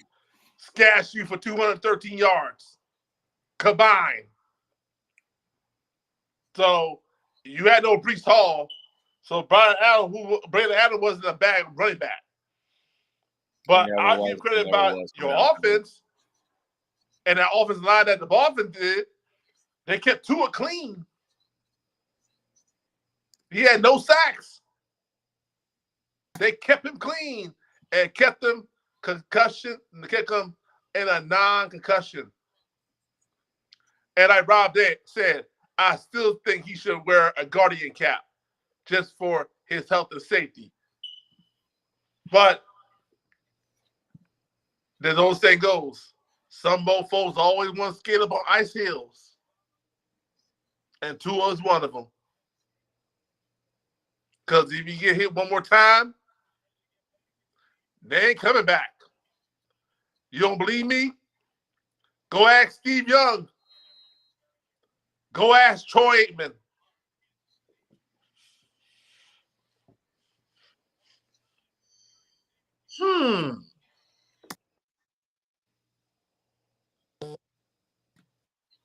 scash you for 213 yards combined. So you had no Breece Hall. So Brandon Adams wasn't a bad running back. But I'll give credit about your offense and that offensive line that the Dolphins did. They kept Tua clean. He had no sacks. They kept him clean and kept him concussion, kept him in a non-concussion. And like Rob said, I still think he should wear a guardian cap just for his health and safety. But as the old saying goes, some mofos always want to skate up on ice hills. And Tua is one of them. Because if you get hit one more time, they ain't coming back. You don't believe me? Go ask Steve Young. Go ask Troy Aikman.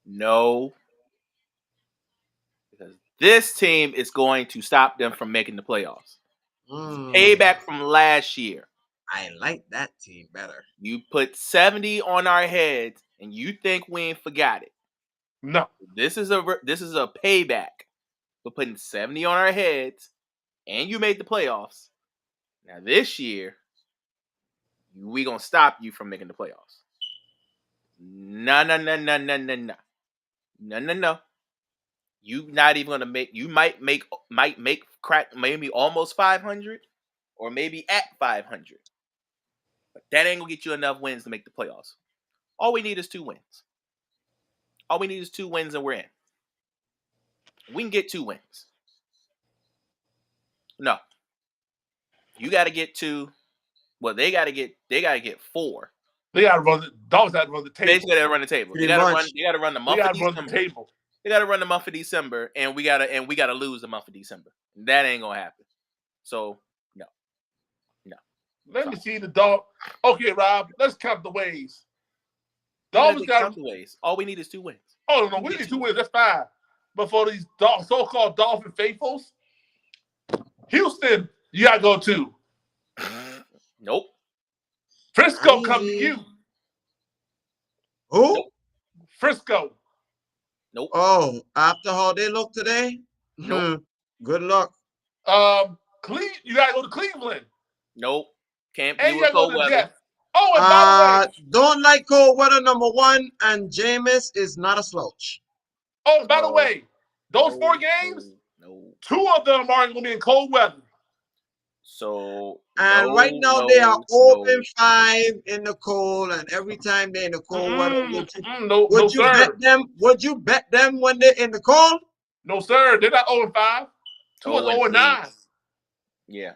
No. Because this team is going to stop them from making the playoffs. Payback from last year. I like that team better. You put 70 on our heads, and you think we ain't forgot it. No. This is a payback for putting 70 on our heads, and you made the playoffs. Now this year, we gonna stop you from making the playoffs. No. You not even gonna make. You might make crack maybe almost 500, or maybe at 500. But that ain't gonna get you enough wins to make the playoffs. All we need is 2 wins. All we need is 2 wins, and we're in. We can get 2 wins. No, you got to get 2. Well, they got to get 4. They got to run. The Dolphins got to run the table. They just got to run the table. They got to run the month of December. They got to run the month of December, and we gotta lose the month of December. That ain't gonna happen. So no. Let me see the dog. Okay, Rob, let's count the ways. Dolphins Dolphins got. count the ways. All we need is 2 wins. Oh no, we need 2 wins. That's fine. But for these so-called Dolphin faithfuls, Houston, you gotta go to. Nope. Frisco come to you. Who? Nope. Frisco. Nope. Oh, after how they look today? Nope. Good luck. You gotta go to Cleveland. Nope. Can't And deal you with gotta go cold to weather. Jets. Oh, and by the way, Don't like cold weather, number one, and Jameis is not a slouch. oh, and by the No. way, those No, 4 games, no. 2 of them are gonna be in cold weather. So And no, right now no, they are no. 0-5 in the cold, and every time they're in the cold weather, No, would you sir. bet them? Would you bet them when they're in the cold? No, sir. They're not 0-5. 2 is 0-9. Yeah.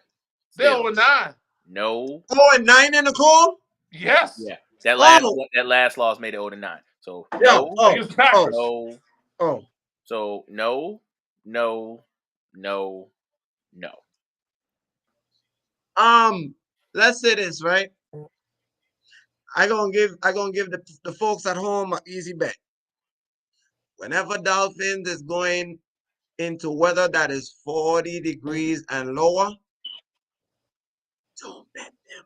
They're Still. 0-9. No. 0-9 in the cold? Yes. Yeah. That last loss made it 0-9. So Yeah. no. Against the Packers. No. Oh. So no. Let's say this, right? I gonna give the folks at home an easy bet. Whenever Dolphins is going into weather that is 40 degrees and lower, don't bet them.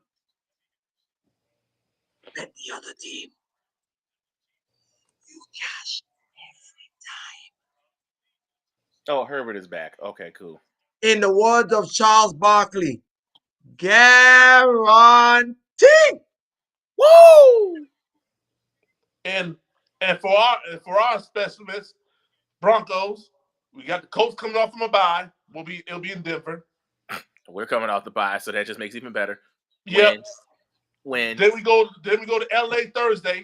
Bet the other team. You cash every time. Oh, Herbert is back. Okay, cool. In the words of Charles Barkley, guarantee. Woo! And for our specialists, Broncos, we got the Colts coming off from a bye. It'll be in Denver. We're coming off the bye, so that just makes it even better. Yep. Win. Then we go to LA Thursday.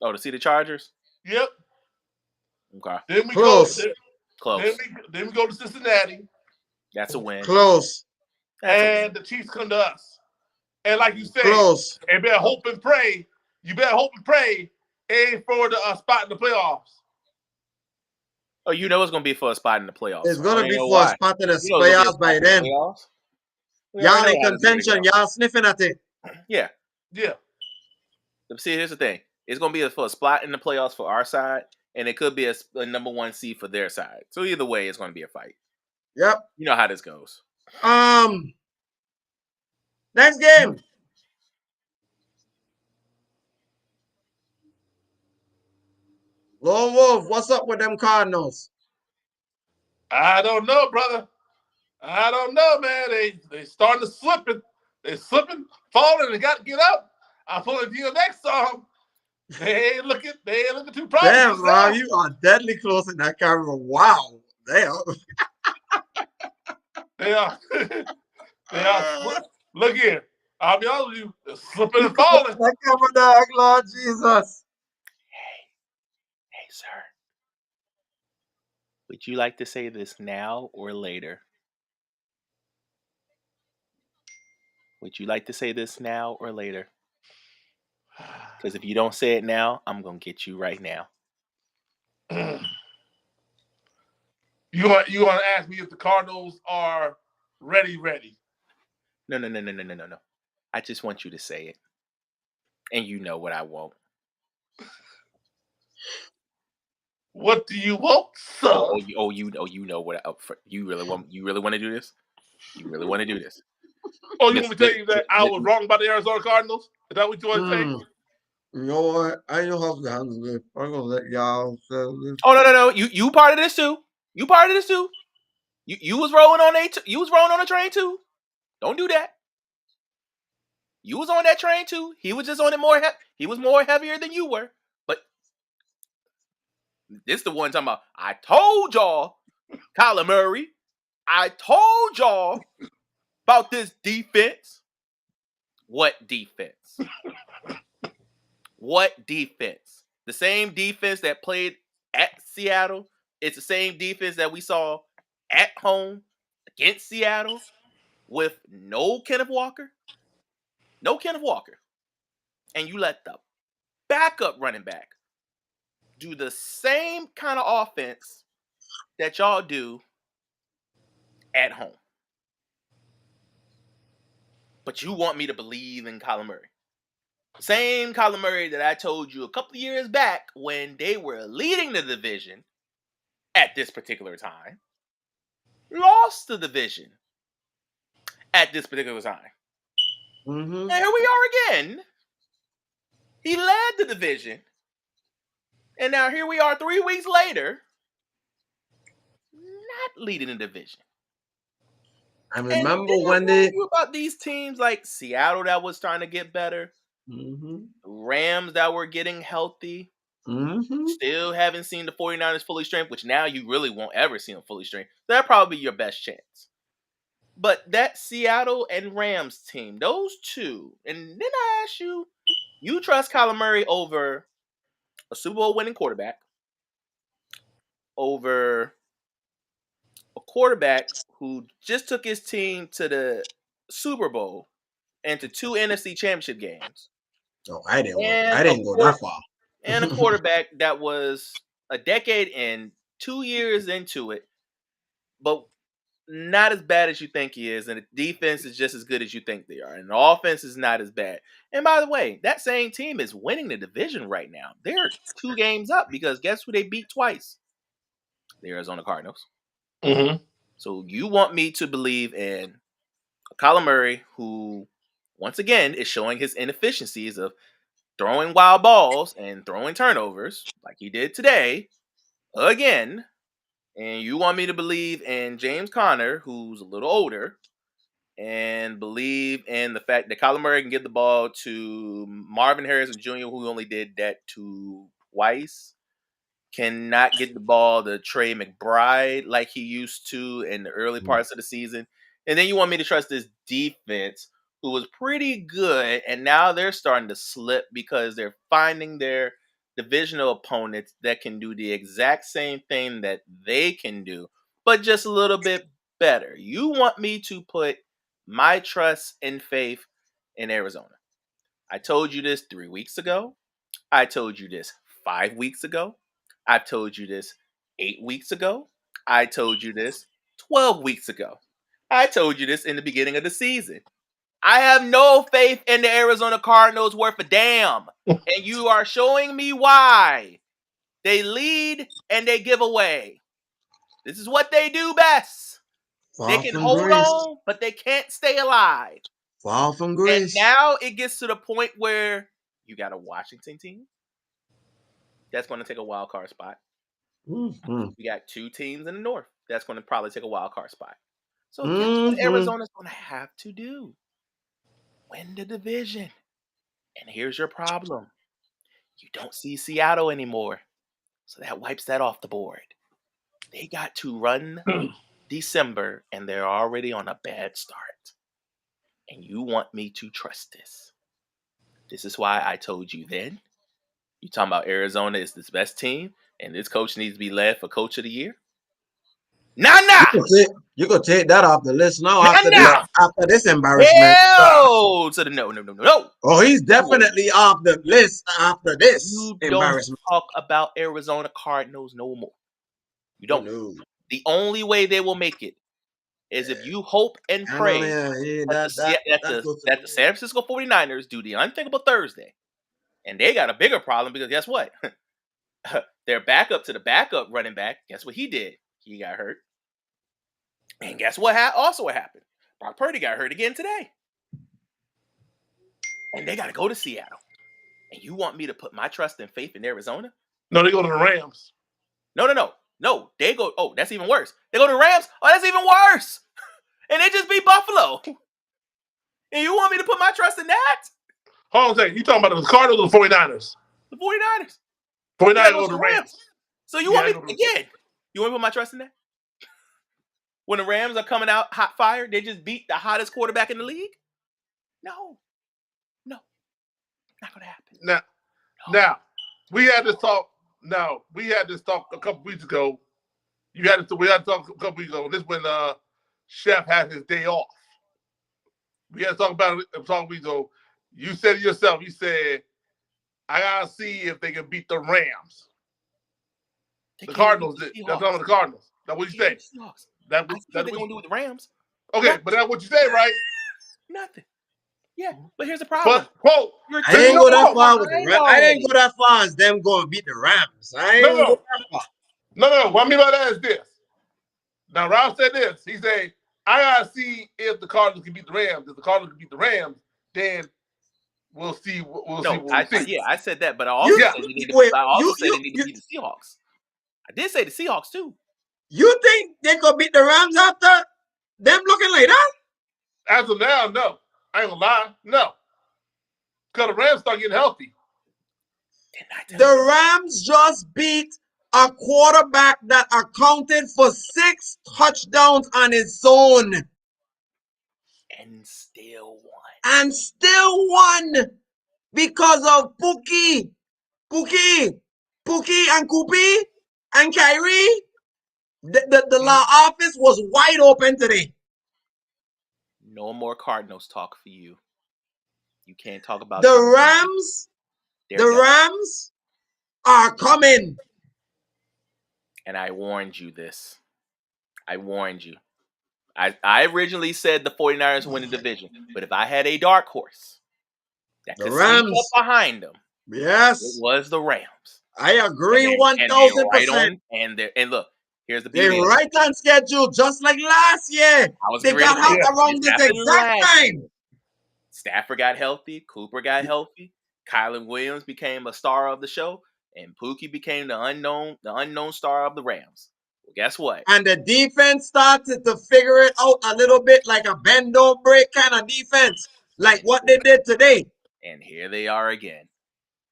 Oh, to see the Chargers? Yep. Okay. Then we Close. Close. Then we go to Cincinnati. That's a win. Close. And the Chiefs come to us. And like you said, Close. you better hope and pray. You better hope and pray aim for the spot in the playoffs. Oh, you know it's going to be for a spot in the playoffs. It's going to be for a spot in the playoffs by then. Y'all in contention. Y'all sniffing at it. Yeah. Yeah. See, here's the thing. It's going to be for a spot in the playoffs for our side, and it could be a number 1 seed for their side. So either way, it's going to be a fight. Yep. You know how this goes. Next game. Lone Wolf, what's up with them Cardinals? I don't know, brother. I don't know, man. They starting to slipping. They slipping, falling, and got to get up. I'm pulling DMX song. They ain't looking too promising. Damn, Rob, you are deadly close in that camera. Wow. Damn. They are. They are. Look here. I'll be honest with you. They're slipping and falling. That camera dog, Lord Jesus. Hey, sir. Would you like to say this now or later? Would you like to say this now or later? Because if you don't say it now, I'm going to get you right now. You want to ask me if the Cardinals are ready? No. I just want you to say it. And you know what I want. What do you want, sir? You know what you really want to do this? You really want to do this? Oh, you want me to tell you that I was wrong about the Arizona Cardinals? Is that what you want to say? You know what? I know how to handle it. I'm gonna let y'all settle this. Oh no. You part of this too. You part of this too. You was rolling on a train too. Don't do that. You was on that train too. He was just on it more. He was more heavier than you were. But this the one talking about. I told y'all, Kyler Murray. I told y'all about this defense. What defense? What defense? The same defense that played at Seattle. It's the same defense that we saw at home against Seattle with no Kenneth Walker. No Kenneth Walker. And you let the backup running back do the same kind of offense that y'all do at home. But you want me to believe in Kyler Murray. Same Kyler Murray that I told you a couple of years back when they were leading the division at this particular time, lost the division at this particular time. Mm-hmm. And here we are again. He led the division. And now here we are 3 weeks later, not leading the division. I And remember didn't I when warn they. you about these teams like Seattle that was trying to get better, Mm-hmm. Rams that were getting healthy. Mm-hmm. Still haven't seen the 49ers fully strength, which now you really won't ever see them fully strength. That'll probably be your best chance. But that Seattle and Rams team, those two, and then I ask you, you trust Kyler Murray over a Super Bowl winning quarterback, over a quarterback who just took his team to the Super Bowl and to 2 NFC championship games, Oh, I didn't and go that far. a quarterback that was a decade and 2 years into it, but not as bad as you think he is, and the defense is just as good as you think they are, and the offense is not as bad. And by the way, that same team is winning the division right now. They're 2 games up because guess who they beat twice? The Arizona Cardinals. Mm-hmm. So you want me to believe in Kyler Murray, who once again is showing his inefficiencies of throwing wild balls and throwing turnovers like he did today again. And you want me to believe in James Conner, who's a little older, and believe in the fact that Kyler Murray can get the ball to Marvin Harrison Jr., who only did that twice, cannot get the ball to Trey McBride like he used to in the early parts of the season. And then you want me to trust this defense, who was pretty good, and now they're starting to slip because they're finding their divisional opponents that can do the exact same thing that they can do, but just a little bit better. You want me to put my trust and faith in Arizona. I told you this 3 weeks ago. I told you this 5 weeks ago. I've told you this 8 weeks ago. I told you this 12 weeks ago. I told you this in the beginning of the season. I have no faith in the Arizona Cardinals worth a damn. And you are showing me why. They lead and they give away. This is what they do best. They Far can from hold grace. on, but they can't stay alive. Far from And grace. now it gets to the point where you got a Washington team that's going to take a wild card spot. Mm-hmm. You got 2 teams in the North that's going to probably take a wild card spot. So guess what Mm-hmm. Arizona's going to have to do? Win the division. And here's your problem. You don't see Seattle anymore. So that wipes that off the board. They got to run December, and they're already on a bad start. And you want me to trust this. This is why I told you then. You talking about Arizona is this best team, and this coach needs to be led for coach of the year? Nah. You could take that off the list now Nah. after this embarrassment. Hell to the no. Oh, he's definitely off the list after this You don't embarrassment. talk about Arizona Cardinals no more. You don't. No. The only way they will make it is if you hope and I know, pray yeah, that that goes the San Francisco 49ers do the unthinkable Thursday. And they got a bigger problem because guess what? Their backup to the backup running back, guess what he did? He got hurt. And guess what also happened? Brock Purdy got hurt again today. And they got to go to Seattle. And you want me to put my trust and faith in Arizona? No, they go to the Rams. No, they go. Oh, that's even worse. They go to the Rams. Oh, that's even worse. And they just beat Buffalo. And you want me to put my trust in that? Hold on a second. You talking about the Cardinals or the 49ers? The 49ers. 49ers go to the Rams. So you want me again? You want me to put my trust in that? When the Rams are coming out hot fire, they just beat the hottest quarterback in the league? No. Not gonna happen. Now, we had this talk. No, we had this talk a couple weeks ago. We had to talk a couple weeks ago. This when Chef had his day off. We had to talk about it a couple weeks ago. You said it yourself. You said, I gotta see if they can beat the Rams. The Cardinals did. That's talking about the Cardinals. That's what you say. That's what they're gonna do with the Rams. Okay, but that's what you say, right? Nothing. Yeah, but here's the problem. But quote, You're I didn't go that far with the behind Rams. I didn't already. go that far as them going to beat the Rams. I ain't No. go that far. No. What I mean by that is this. Now, Ralph said this. He said, I got to see if the Cardinals can beat the Rams. If the Cardinals can beat the Rams, then we'll see. We'll see what we see. I said that, but I also said they need to. I also said they need to beat the Seahawks. I did say the Seahawks too. You think they could beat the Rams after them looking like that? As of now, no. I ain't gonna lie, no. Because the Rams start getting healthy. The Rams just beat a quarterback that accounted for 6 touchdowns on his own. And still won. Because of Pookie and Koopy and Kyrie. The law office was wide open today. No more Cardinals talk for you. You can't talk about the Rams. The Rams are coming. And I warned you this. I warned you. I originally said the 49ers win the division, but if I had a dark horse that could sneak up behind them, yes, it was the Rams. I agree 1,000%. And look, here's the beauty. They're right on schedule, just like last year. They got hot around this exact time. Stafford got healthy. Cooper got healthy. Kylan Williams became a star of the show, and Pookie became the unknown star of the Rams. Well, guess what? And the defense started to figure it out a little bit, like a bend don't break kind of defense, like what they did today. And here they are again.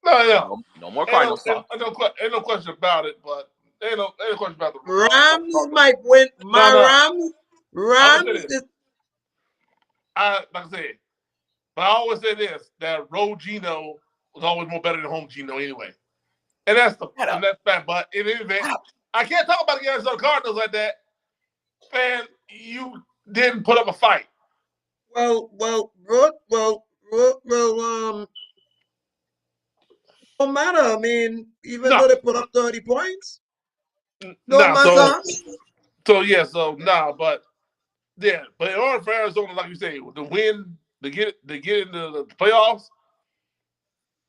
No more Cardinals talk. Ain't no question about it, but ain't no question about the Rams might win. Rams. Like I said, but I always say this: that road Gino was always more better than home Gino anyway, and that's bad. But in any event, I can't talk about the Arizona Cardinals like that. Man, you didn't put up a fight. Well, no matter. I mean, even though they put up 30 points, no matter. But in order for Arizona, like you say, to win, to get into the playoffs,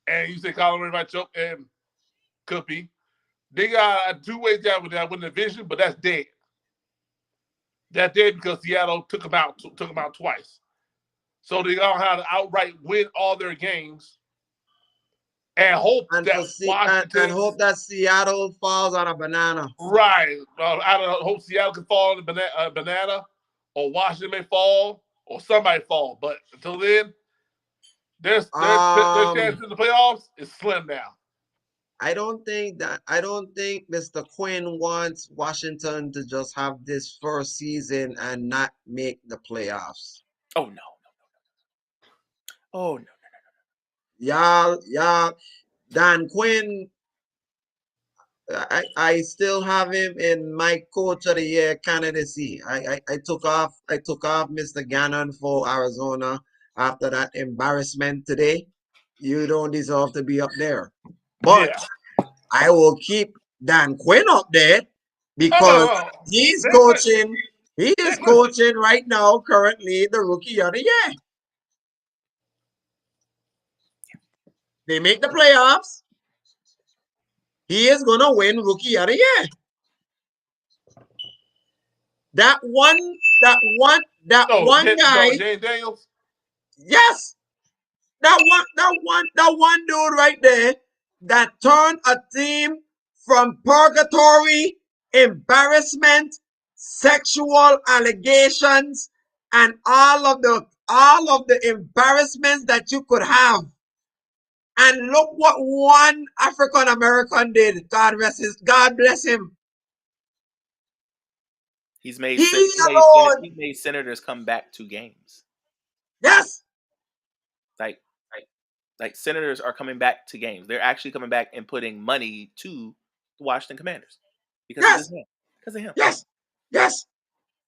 and you say Colin Murray might choke and could be, they got 2 ways down with that win the division, but that's dead. That's dead because Seattle took them out twice. So they don't have to outright win all their games and hope that Seattle falls on a banana. Right. I hope Seattle can fall on a banana, or Washington may fall, or somebody fall. But until then, their chance in the playoffs is slim now. I don't think Mr. Quinn wants Washington to just have this first season and not make the playoffs. Oh no. Oh no. Y'all, Dan Quinn, I still have him in my coach of the year candidacy. I took off Mr. Gannon for Arizona after that embarrassment today. You don't deserve to be up there. But I will keep Dan Quinn up there because he's coaching. He is coaching right now, currently the rookie of the year. They make the playoffs. He is gonna win rookie of the year. That one guy. James Daniels. Yes, that one dude right there that turned a team from purgatory, embarrassment, sexual allegations, and all of the embarrassments that you could have. And look what one African American did. God bless him. He's made senators come back to games. Yes. Like senators are coming back to games. They're actually coming back and putting money to the Washington Commanders because of him. Yes.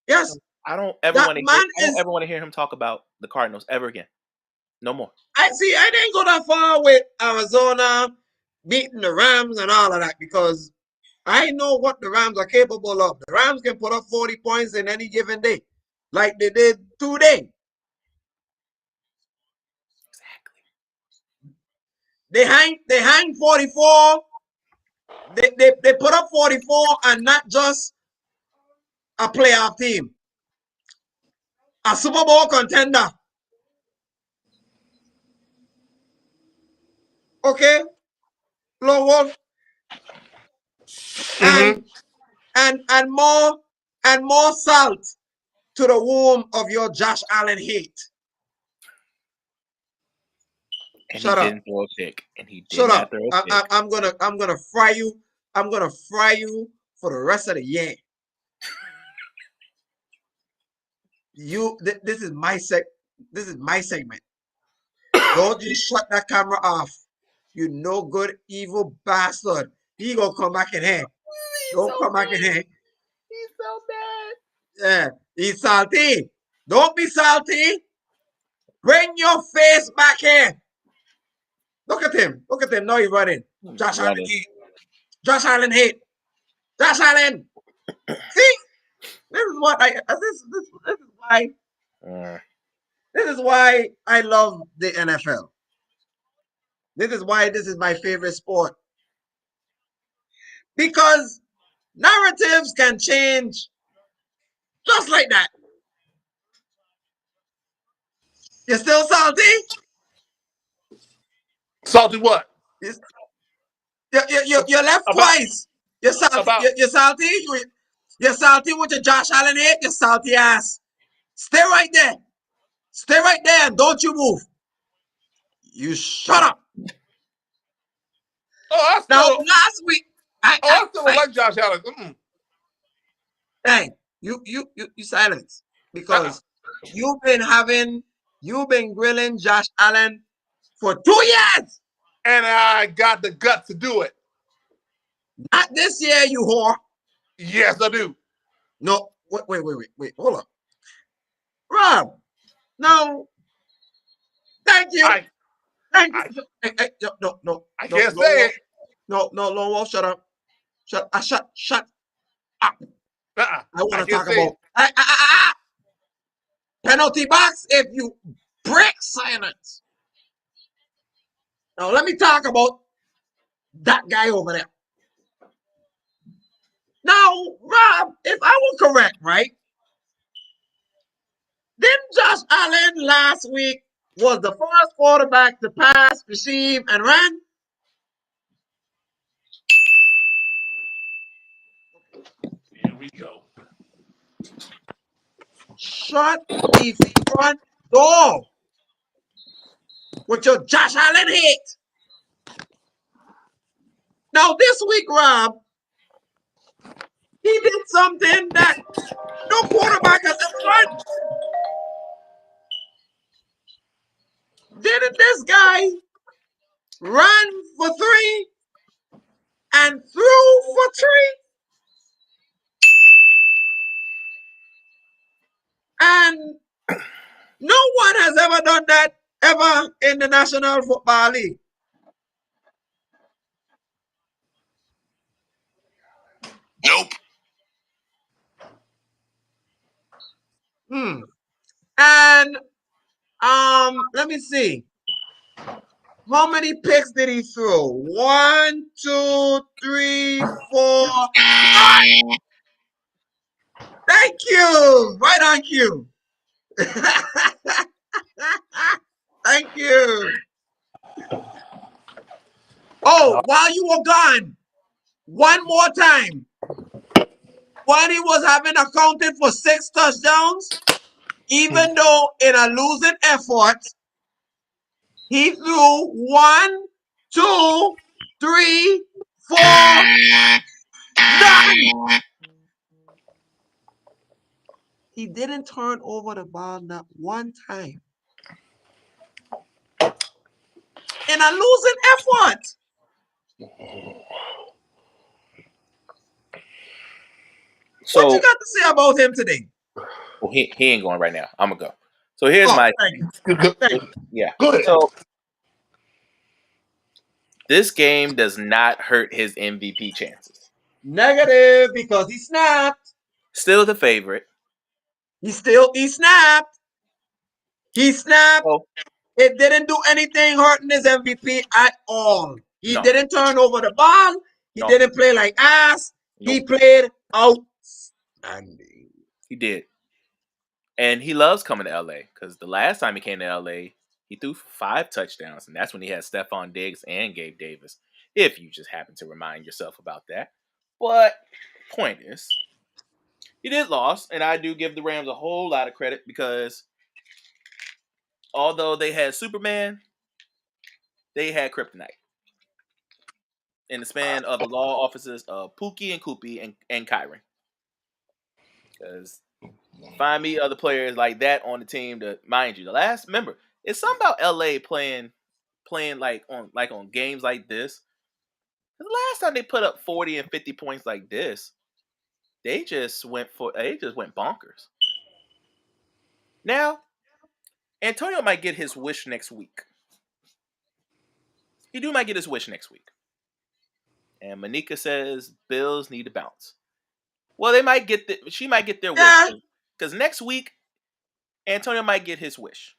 So I don't ever want to hear him talk about the Cardinals ever again. No more. I didn't go that far with Arizona beating the Rams and all of that because I know what the Rams are capable of. The Rams can put up 40 points in any given day, like they did today. They hang 44. They put up 44 and not just a playoff team. A Super Bowl contender. Okay? Lone Wolf. And more salt to the womb of your Josh Allen hate. And Shut he up. didn't throw a pick. And he did Shut not up. throw a pick. I'm gonna fry you. I'm gonna fry you for the rest of the year. This is my segment. Don't you shut that camera off. You no good evil bastard. He gonna come back in here. Don't come back in here. He's so bad. Yeah, he's salty. Don't be salty. Bring your face back here. Look at him. Look at him. No, he's running. Josh Allen hate. Josh Allen hate. Josh Allen. See, this is what this is why. This is why I love the NFL. This is why this is my favorite sport. Because narratives can change just like that. You're still salty? Salty what? You're left twice. You're salty. You're salty. You're salty with your Josh Allen hate. You're salty ass. Stay right there. Stay right there and don't you move. You shut up. Now, last week, I still don't like Josh Allen. Hey, you silence because you've been grilling Josh Allen for 2 years. And I got the guts to do it. Not this year, you whore. Yes, I do. No, wait. Hold on. Rob, no. Thank you. Thank you. No. I can't say it. No, Lone Wolf, shut up. Shut up. I want to talk about penalty box if you break silence. Now let me talk about that guy over there. Now, Rob, if I was correct, right? Didn't Josh Allen last week was the first quarterback to pass, receive, and run? Here we go. Shut the front door with your Josh Allen hate. Now, this week, Rob, he did something that no quarterback has ever done. Didn't this guy run for 3 and threw for 3? And no one has ever done that ever in the National Football League. Nope. And let me see. How many picks did he throw? 1, 2, 3, 4. Thank you. Right on cue. Thank you. Oh, while you were gone, one more time. When he was having accounted for 6 touchdowns, even though in a losing effort, he threw 1, 2, 3, 4, none. He didn't turn over the ball not one time. In a losing effort. So, what you got to say about him today? Well, he ain't going right now. I'm gonna go. So here's my Thank you. yeah. Go ahead. So this game does not hurt his MVP chances. Negative because he snapped. Still the favorite. He snapped. He snapped So, It didn't do anything hurting his MVP at all. He No. didn't turn over the ball. He No. didn't play like ass. He Nope. played outstanding. He did. And he loves coming to LA because the last time he came to LA, he threw 5 touchdowns, and that's when he had Stephon Diggs and Gabe Davis. If you just happen to remind yourself about that. But point is, he did lose, and I do give the Rams a whole lot of credit because although they had Superman, they had Kryptonite. In the span of the law offices of Pookie and Koopy and Kyron. Because find me other players like that on the team to, mind you, remember, it's something about LA playing like on games like this. The last time they put up 40 and 50 points like this, they just went bonkers. Now, Antonio might get his wish next week. He might get his wish next week. And Monica says Bills need to bounce. Well, she might get their wish. Because next week, Antonio might get his wish.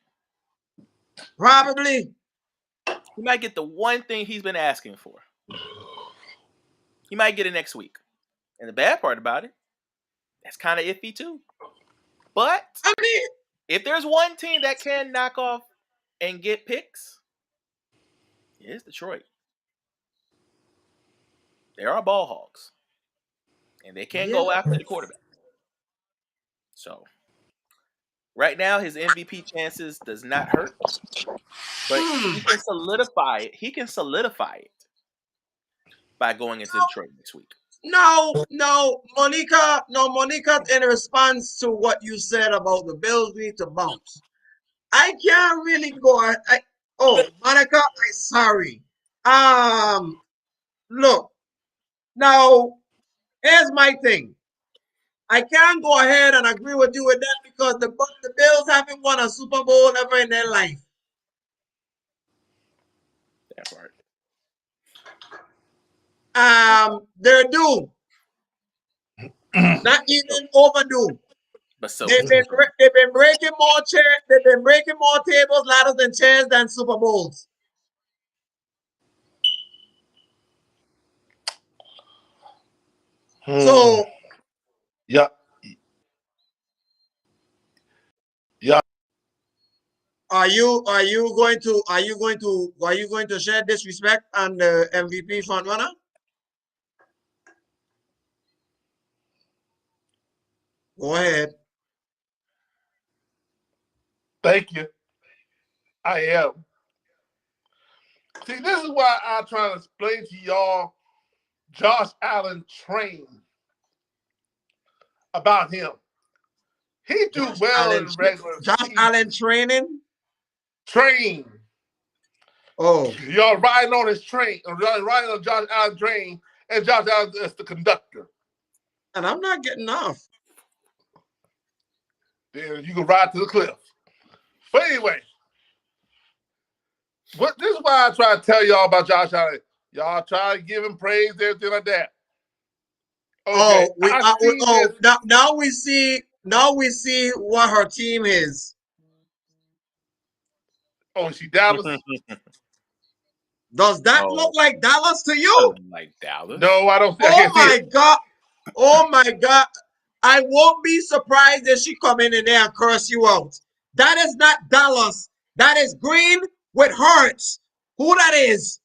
Probably. He might get the one thing he's been asking for. He might get it next week. And the bad part about it, that's kind of iffy too. But I mean, if there's one team that can knock off and get picks, it's Detroit. They are ball hogs. And they can't go after the quarterback. So, right now, his MVP chances does not hurt. But he can solidify it. He can solidify it by going into Detroit next week. No, Monica, in response to what you said about the Bills need to bounce. I can't really go. Monica, I'm sorry. Look, now, here's my thing. I can't go ahead and agree with you with that because the Bills haven't won a Super Bowl ever in their life. That part. They're due. Not even overdue. But so they've been breaking more chairs. They've been breaking more tables, ladders, and chairs than Super Bowls. So, yeah. Are you going to share disrespect on the MVP front runner? Go ahead. Thank you. I am. See, this is why I'm trying to explain to y'all Josh Allen train about him. He do well in regular Josh season. Allen training? Train. Oh. Y'all riding on his train. Y'all riding on Josh Allen's train, and Josh Allen is the conductor. And I'm not getting off. Then you can ride to the cliff. But anyway, this is why I try to tell y'all about Josh Allen. Y'all try to give him praise, everything like that. Okay. Now we see what her team is. Oh, is she Dallas? Does that look like Dallas to you? Like Dallas? No, I don't. Oh my God! Oh my God! I won't be surprised if she come in there and curse you out. That is not Dallas. That is Green with Hurts. Who that is?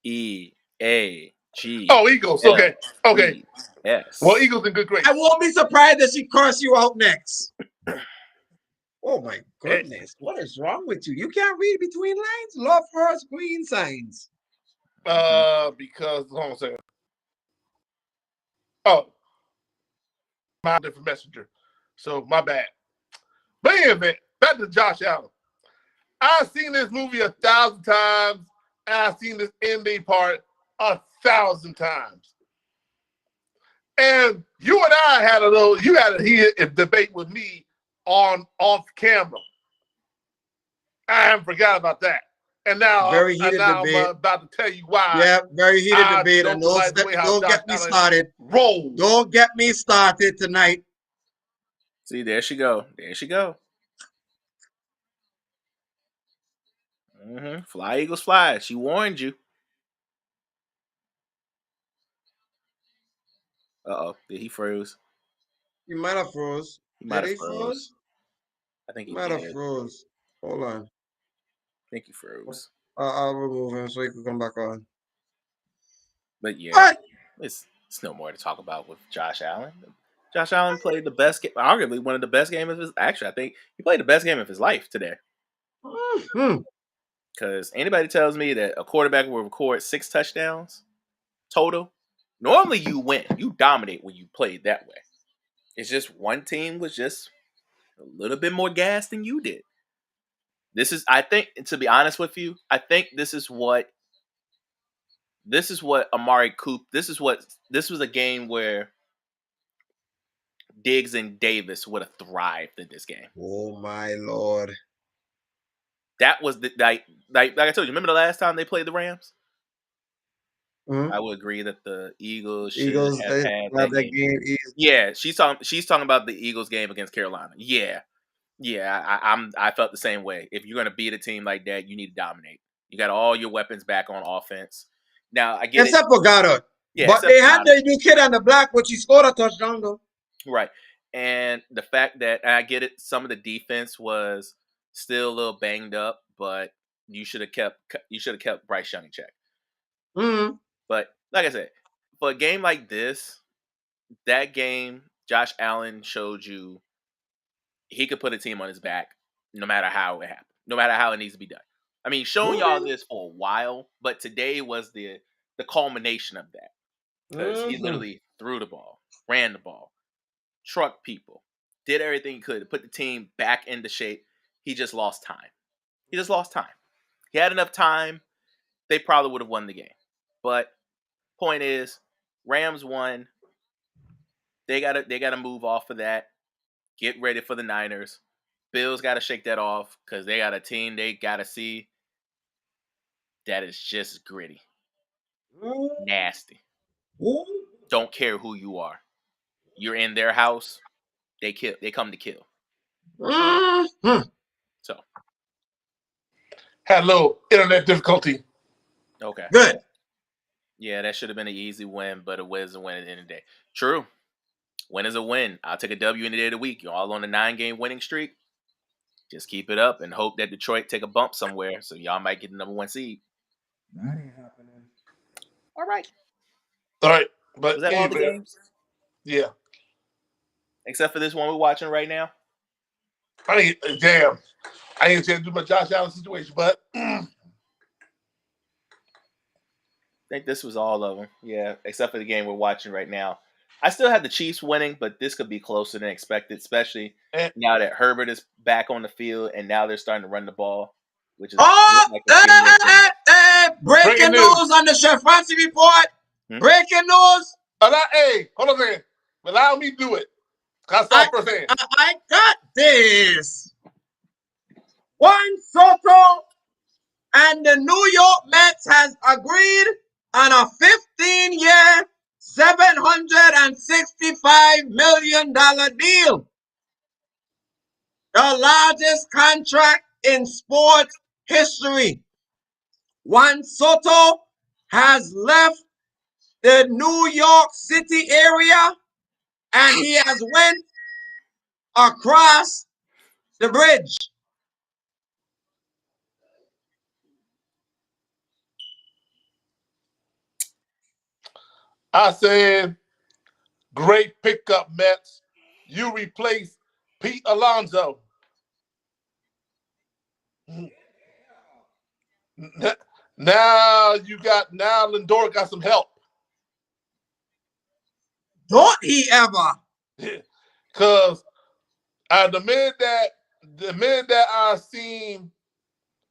E-A-G. Oh, Eagles. Okay. Yes. Well, Eagles in good grace. I won't be surprised if she curse you out next. Oh my goodness. What is wrong with you? You can't read between lines? Love Hurts, Green signs. Because hold on a second. Oh. My different messenger. So my bad. But anyway, back to Josh Allen. I've seen this movie 1,000 times, and I've seen this ending part 1,000 times. And you and I had a debate with me off camera. I haven't forgot about that. And now, I'm about to tell you why. Yeah, very heated debate. And don't get me started. Roll. Don't get me started tonight. See, there she go. There she go. Mm-hmm. Fly, Eagles, fly. She warned you. Uh-oh. Did he froze? He might have froze. He might Did have he froze. froze? I think He he might did. have froze. Hold on. I think he froze. I'll remove him so he can come back on. But yeah, What? it's no more to talk about with Josh Allen. Josh Allen played the best game, arguably one of the best games of his. Actually, I think he played the best game of his life today. Mhm. Because anybody tells me that a quarterback will record 6 touchdowns total, normally you win. You dominate when you play that way. It's just one team was just a little bit more gas than you did. This is, I think, to be honest with you, I think this is what Amari Coop. This was a game where Diggs and Davis would have thrived in this game. Oh my Lord. That was the like I told you. Remember the last time they played the Rams? Mhm. I would agree that the Eagles should Eagles, have they had have that that game. game easy. Yeah, she's talking about the Eagles game against Carolina. Yeah, I felt the same way. If you're gonna beat a team like that, you need to dominate. You got all your weapons back on offense. Now I get it. Except for Goddard. Yeah, But except they for had Goddard. the new kid on the block, which he scored a touchdown though. Right. And the fact that, and I get it, some of the defense was still a little banged up, but you should have kept Bryce Young in check. Mm-hmm. But like I said, for a game like this, that game, Josh Allen showed you he could put a team on his back no matter how it happened, no matter how it needs to be done. I mean, showing y'all this for a while, but today was the culmination of that. Because he literally threw the ball, ran the ball, trucked people, did everything he could to put the team back into shape. He just lost time. He just lost time. He had enough time, they probably would have won the game. But point is, Rams won. They gotta move off of that. Get ready for the Niners. Bills gotta shake that off because they got a team they gotta see that is just gritty, nasty. Don't care who you are. You're in their house. They kill. They come to kill. So Had a little internet difficulty. okay. Good. Yeah, that should have been an easy win, but it was a win at the end of the day. True. Win is a win. I'll take a W any day of the week. You're all on a 9-game winning streak. Just keep it up and hope that Detroit take a bump somewhere so y'all might get the number 1 seed. That ain't happening. All right. All right. But Was that all the anyway, games? yeah. Except for this one we're watching right now? I ain't chance to do my Josh Allen situation, but I think this was all of them. Yeah, except for the game we're watching right now. I still have the Chiefs winning, but this could be closer than expected, especially now that Herbert is back on the field and now they're starting to run the ball, which is like a few more things. Breaking news on the Chefrazzi Report. Breaking news. Hey, hold on a second. Allow me to do it. I saw it firsthand. I got this. Juan Soto and the New York Mets has agreed on a 15-year, $765 million deal. The largest contract in sports history. Juan Soto has left the New York City area and he has went across the bridge. I said, great pickup, Mets. You replace Pete Alonso. Now Lindor got some help. Don't he ever? Because the minute that I seen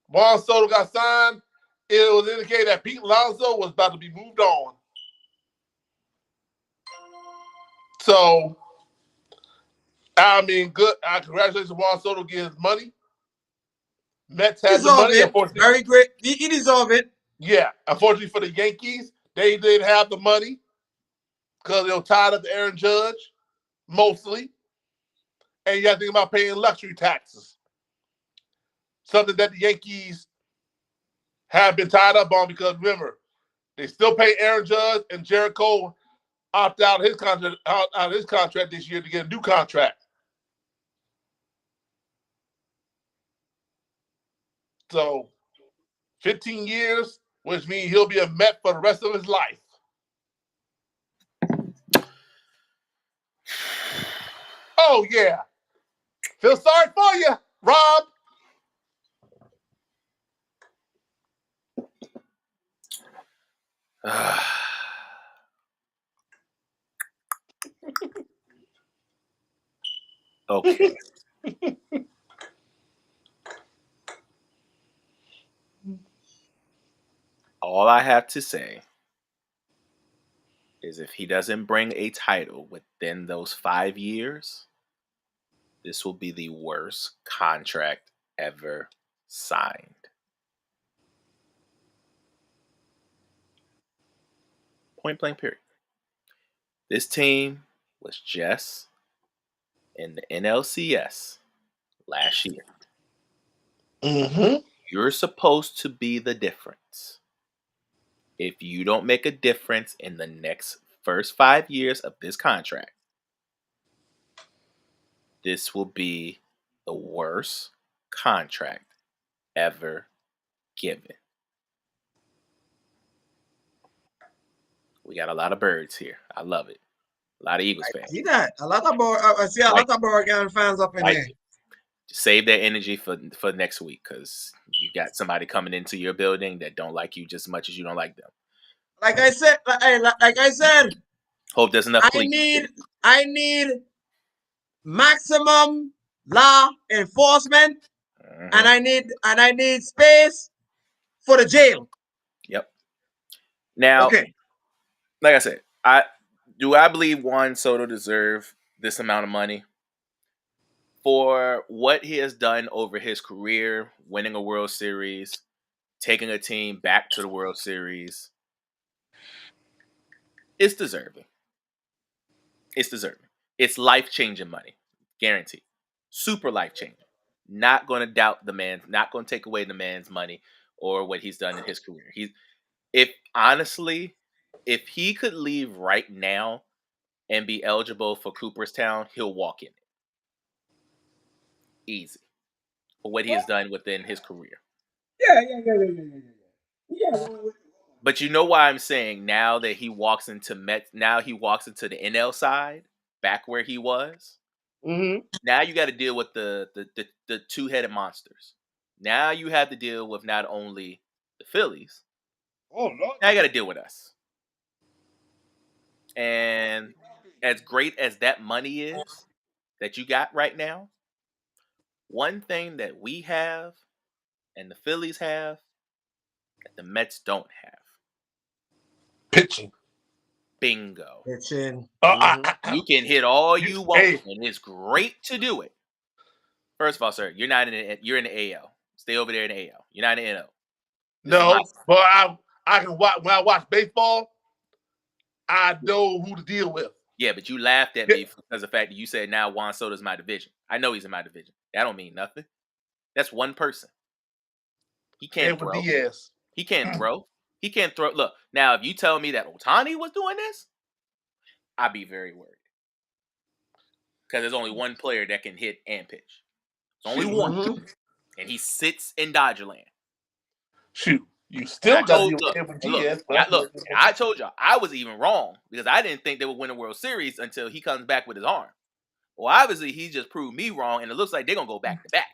Juan Soto got signed, it was indicated that Pete Alonso was about to be moved on. So, I mean, good. Congratulations, Juan Soto getting his money. Mets had the money. Unfortunately, very great. He deserve it. Yeah, unfortunately for the Yankees, they didn't have the money because they were tied up to Aaron Judge, mostly. And you got to think about paying luxury taxes. Something that the Yankees have been tied up on because remember, they still pay Aaron Judge and Jared Cole opt out his contract this year to get a new contract. So 15 years, which means he'll be a Met for the rest of his life. Oh yeah. Feel sorry for you, Rob. Okay. All I have to say is if he doesn't bring a title within those 5 years, this will be the worst contract ever signed. Point blank period. This team was just in the NLCS last year. Mm-hmm. You're supposed to be the difference. If you don't make a difference in the next first 5 years of this contract, this will be the worst contract ever given. We got a lot of birds here. I love it. A lot of Eagles fans. See that? I see a lot of Oregon fans up in here. Just save that energy for next week because you got somebody coming into your building that don't like you just as much as you don't like them. Like I said, Hope there's enough police. I need maximum law enforcement, and I need space for the jail. Yep. Now, okay. Like I said, I believe Juan Soto deserve this amount of money for what he has done over his career, winning a World Series, taking a team back to the World Series. It's deserving. It's deserving. It's life-changing money. Guaranteed. Super life-changing. Not going to doubt the man, not going to take away the man's money or what he's done in his career. If he could leave right now and be eligible for Cooperstown, he'll walk in it. Easy. For what he has done within his career. Yeah. But you know why I'm saying now that he walks into the NL side, back where he was. Mm-hmm. Now you got to deal with the two-headed monsters. Now you have to deal with not only the Phillies. Oh Lord. Now you got to deal with us. And as great as that money is that you got right now, one thing that we have and the Phillies have that the Mets don't have. Pitching. Bingo. Pitching. You can hit all you want, and it's great to do it. First of all, sir, you're in the AL. Stay over there in the AL. You're not in the NL. No, but I can watch when I watch baseball. I know who to deal with. Yeah, but you laughed at me because of the fact that you said now Juan Soto's my division. I know he's in my division. That don't mean nothing. That's one person. He can't throw. Diaz. He can't throw. He can't throw. Look, now if you tell me that Ohtani was doing this, I'd be very worried. Because there's only one player that can hit and pitch. There's only one. And he sits in Dodgerland. Shoot. You still got to deal with Edwin Diaz. Look, I told y'all, I was even wrong because I didn't think they would win a World Series until he comes back with his arm. Well, obviously, he just proved me wrong, and it looks like they're going to go back to back.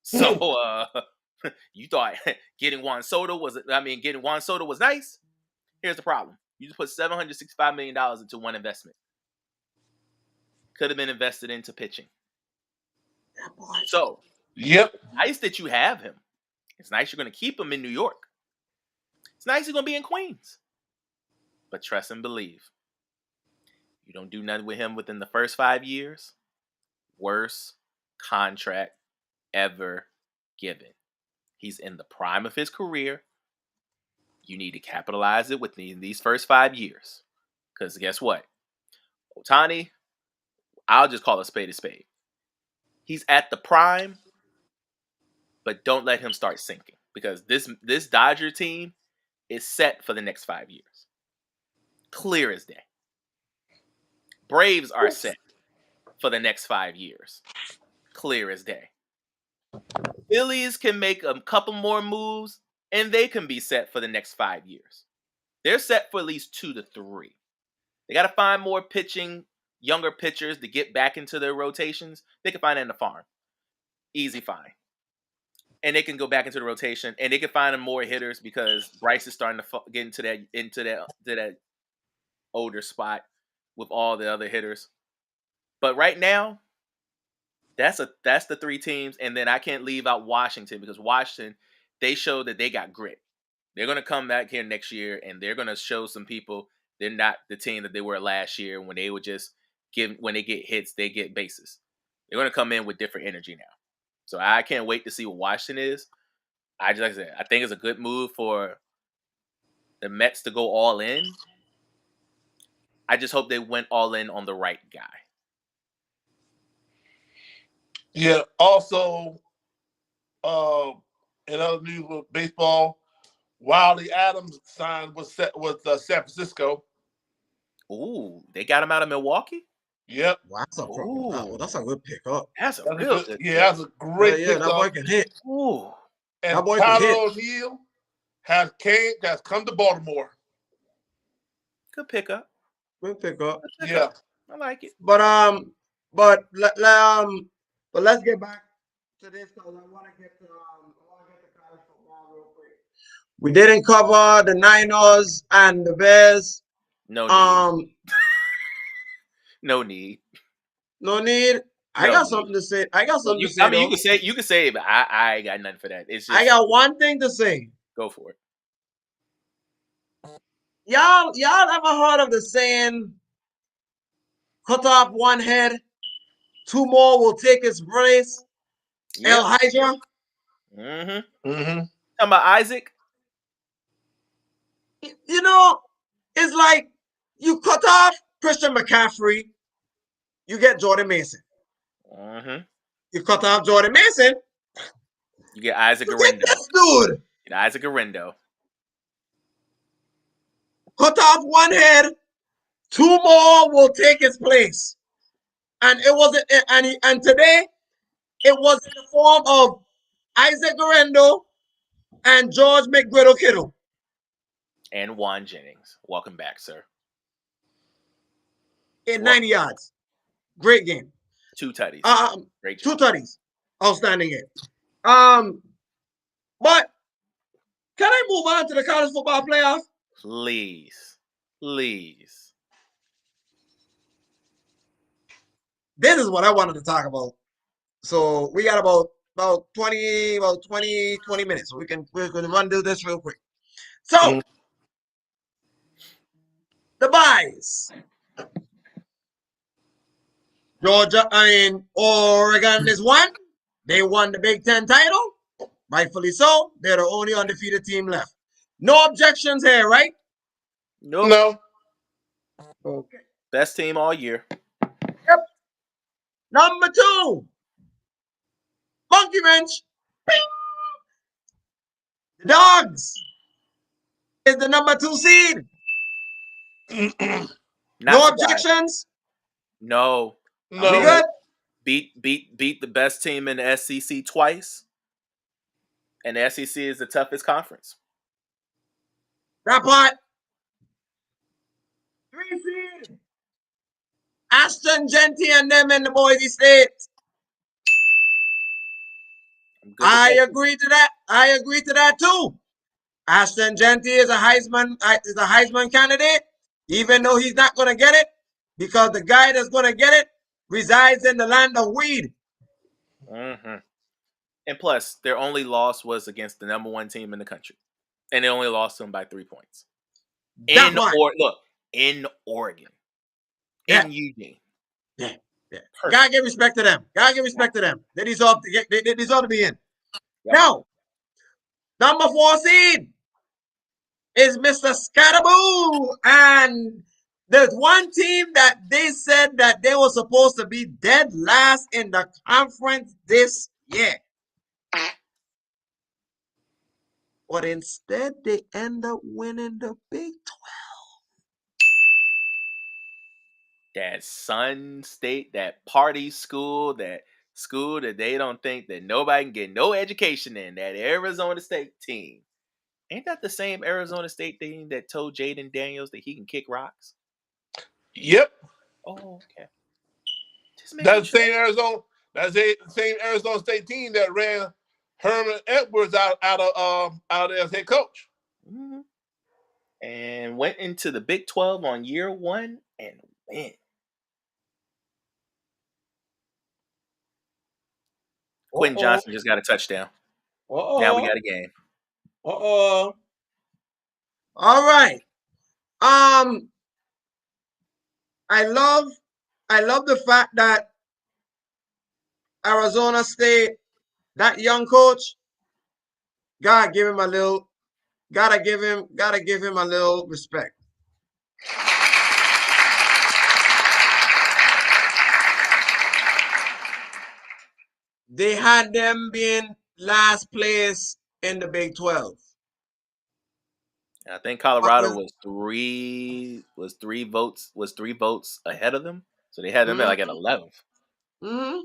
So, you thought getting Juan Soto was nice? Here's the problem. You just put $765 million into one investment. Could have been invested into pitching. So, nice that you have him. It's nice you're going to keep him in New York. It's nice he's going to be in Queens. But trust and believe. You don't do nothing with him within the first 5 years. Worst contract ever given. He's in the prime of his career. You need to capitalize it within these first 5 years. Because guess what? Ohtani, I'll just call a spade a spade. He's at the prime, but don't let him start sinking. because this Dodger team is set for the next 5 years. Clear as day. Braves are set for the next 5 years. Clear as day. Phillies can make a couple more moves, and they can be set for the next 5 years. They're set for at least 2 to 3. They got to find more younger pitchers to get back into their rotations. They can find that in the farm. Easy find. And they can go back into the rotation, and they can find them more hitters because Bryce is starting to get into that older spot with all the other hitters. But right now, that's the 3 teams, and then I can't leave out Washington because Washington, they show that they got grit. They're going to come back here next year, and they're going to show some people they're not the team that they were last year when they would just when they get hits, they get bases. They're going to come in with different energy now. So I can't wait to see what Washington is. Like I said, I think it's a good move for the Mets to go all in. I just hope they went all in on the right guy. Yeah. Also, in other news with baseball, Wiley Adams signed with San Francisco. Ooh, they got him out of Milwaukee? Yep. Wow, that's a good pickup. That's a real good. Yeah, that's a great Yeah, that boy pickup. can hit. Ooh. And That boy can Tyler hit. O'Neill has come to Baltimore. Good pickup. Good pickup. Yeah. I like it. But let's get back to this because I want to get to college football real quick. We didn't cover the Niners and the Bears. No need. No need. No need. I got something to say. I got something to say. I mean, you can say it, but I ain't got nothing for that. It's just, I got one thing to say. Go for it. Y'all ever heard of the saying, cut off one head, 2 more will take its place? Yep. El Hydra? Mm-hmm. Mm-hmm. Talking about Isaac? You know, it's like you cut off Christian McCaffrey, you get Jordan Mason. Mm-hmm. You cut off Jordan Mason, you get Isaac Arendo. Get this dude. Get Isaac Arendo. Cut off one head, 2 more will take its place. And it wasn't, and today it was in the form of Isaac Arendo and George McGriddle Kittle. And Juan Jennings. Welcome back, sir. 90 yards. Great game. 2 tutties. Great job. 2 tutties. Outstanding game. But can I move on to the college football playoff? Please. This is what I wanted to talk about. So we got about 20 minutes. So we can run through this real quick. So the buys. Oregon is 1. They won the Big Ten title. Rightfully so. They're the only undefeated team left. No objections here, right? Nope. No. Okay. Best team all year. Yep. Number 2. Monkey wrench. Bing. The Dogs is the number 2 seed. No objections? No. We good? Beat the best team in the SEC twice. And the SEC is the toughest conference. That part. 3 seed. Ashton Genty and them in the Boise State. I agree to that. I agree to that too. Ashton Genty is a Heisman candidate, even though he's not going to get it because the guy that's going to get it resides in the land of weed. Mm-hmm. And plus, their only loss was against the number 1 team in the country, and they only lost them by 3 points. In Oregon, in Eugene. Yeah. Gotta give respect to them. They deserve to be in. Yep. Now, number 4 seed is Mr. Scatterboo. And there's one team that they said that they were supposed to be dead last in the conference this year. But instead, they end up winning the Big 12. That Sun State, that party school, that school that they don't think that nobody can get no education in, that Arizona State team. Ain't that the same Arizona State team that told Jaden Daniels that he can kick rocks? Yep. Oh, okay. Just making That's the sure. same Arizona. That's the same Arizona State team that ran Herman Edwards out as head coach. Mhm. And went into the Big 12 on year one and win. Quentin Johnson just got a touchdown. Now we got a game. All right. I love the fact that Arizona State, that young coach, gotta give him a little respect. They had them being last place in the Big 12. I think Colorado was three votes ahead of them. So they had them at 11th. Mm-hmm.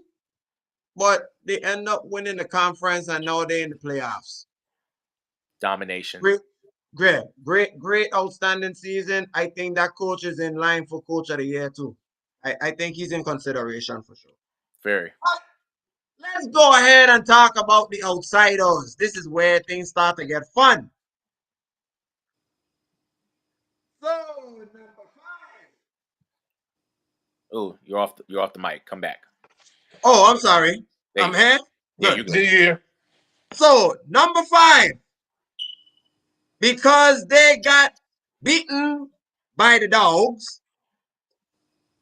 But they end up winning the conference and now they're in the playoffs. Domination. Great, outstanding season. I think that coach is in line for coach of the year too. I think he's in consideration for sure. Very. Let's go ahead and talk about the outsiders. This is where things start to get fun. So, number 5. Oh, you're off the mic. Come back. Oh, I'm sorry. I'm here. Yeah, you're good. Yeah. So, number 5. Because they got beaten by the Dogs,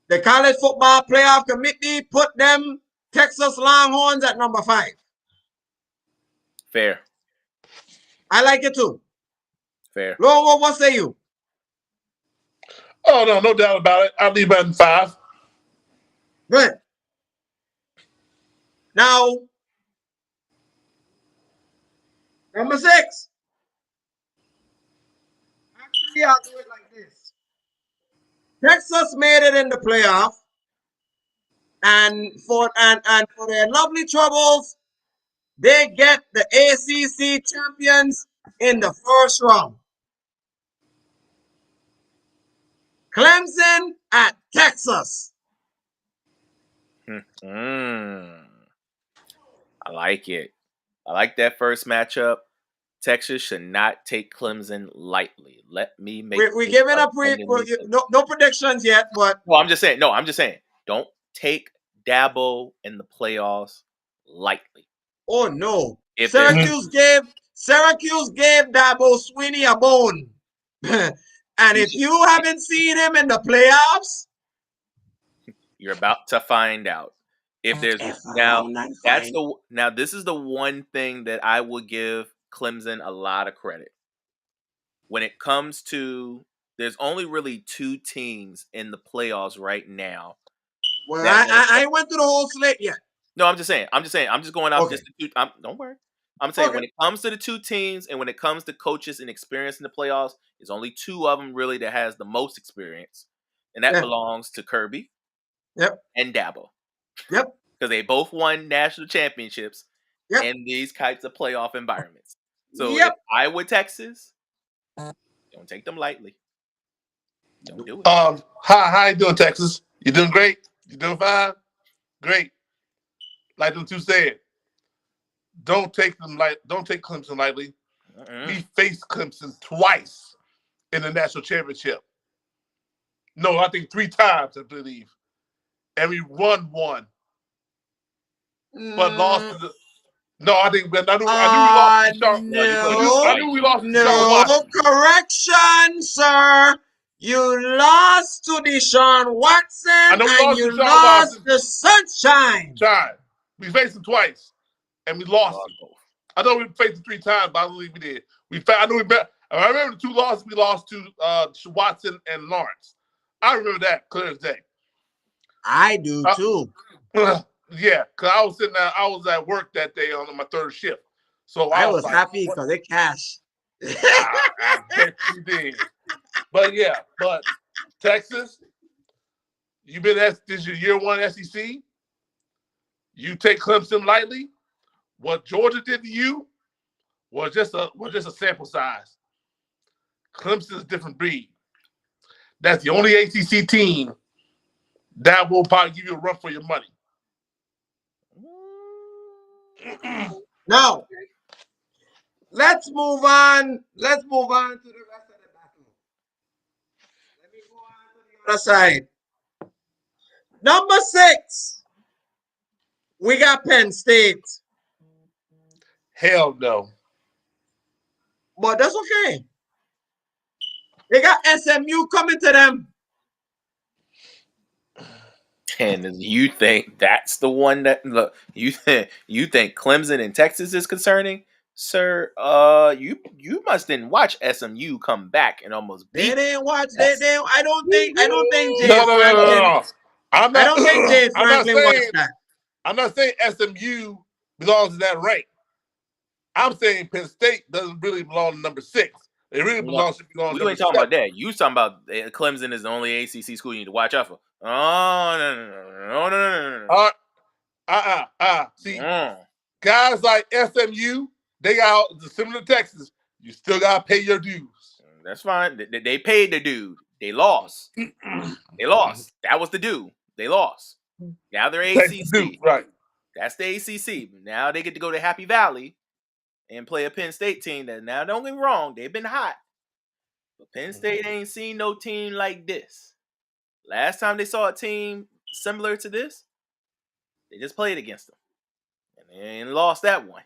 the College Football Playoff Committee put them Texas Longhorns at number 5. Fair. I like it too. Fair. Lo, what say you? Oh, no doubt about it. I'll leave that in 5. Good. Now, number 6. Actually, I'll do it like this. Texas made it in the playoff, and for their lovely troubles, they get the ACC champions in the first round. Clemson at Texas. I like it. I like that first matchup. Texas should not take Clemson lightly. Let me make. We're giving up no predictions yet, but well, I'm just saying. No, I'm just saying. Don't take Dabo in the playoffs lightly. Oh no! Syracuse gave Dabo Swinney a bone, and if you haven't seen him in the playoffs, you're about to find out. If there's now this is the one thing that I will give Clemson a lot of credit. When it comes to, there's only really 2 teams in the playoffs right now. Well, I went through the whole slate yet. No, I'm just saying. I'm just going off just the 2. Don't worry. I'm saying when it comes to the 2 teams and when it comes to coaches and experience in the playoffs, there's only 2 of them really that has the most experience, and that belongs to Kirby. Yep. And Dabo. Yep. Because they both won national championships in these types of playoff environments. So if I were Texas, don't take them lightly. Don't do it. How you doing, Texas? You doing great? You doing fine? Great. Like them 2 said, don't take Clemson lightly. We faced Clemson twice in the national championship. No, I think 3 times, I believe. And we won 1. But lost to the. No, I knew we lost to Deshaun. I knew we lost to Deshaun Watson. Correction, sir. You lost to Deshaun Watson and you lost to Sunshine. We faced him twice, and we lost him. I know we faced him 3 times, but I believe we did. I remember the 2 losses we lost to Watson and Lawrence. I remember that clear as day. I do too. Yeah, because I was at work that day on my 3rd shift. So I was happy because they cashed. I bet you did. But yeah, Texas, you've been this is your year one SEC. You take Clemson lightly. What Georgia did to you was just a sample size. Clemson's a different breed. That's the only ACC team that will probably give you a run for your money. Now, let's move on. Let's move on to the rest of the battle. Let me go on to the other side. Number 6, we got Penn State. Hell no. But that's okay. They got SMU coming to them. And you think that's the one that look? You think Clemson and Texas is concerning, sir? You must didn't watch SMU come back and almost beat. They didn't watch. They. I don't think Jay No. Franklin. I'm I not. don't think Jay I'm not Franklin watched saying. that. I'm not saying SMU belongs in that rank. I'm saying Penn State doesn't really belong to number 6. It really belongs to We number ain't talking 7. about that. You talking about Clemson is the only ACC school you need to watch out for. Oh no. See, guys like SMU, they got similar to Texas. You still gotta pay your dues. That's fine. They paid the dude. They lost. They lost. That was the dude. They lost. Now they're ACC. Right. That's the ACC. Now they get to go to Happy Valley and play a Penn State team that, now don't get me wrong, they've been hot. But Penn State ain't seen no team like this. Last time they saw a team similar to this, they just played against them. And they lost that one.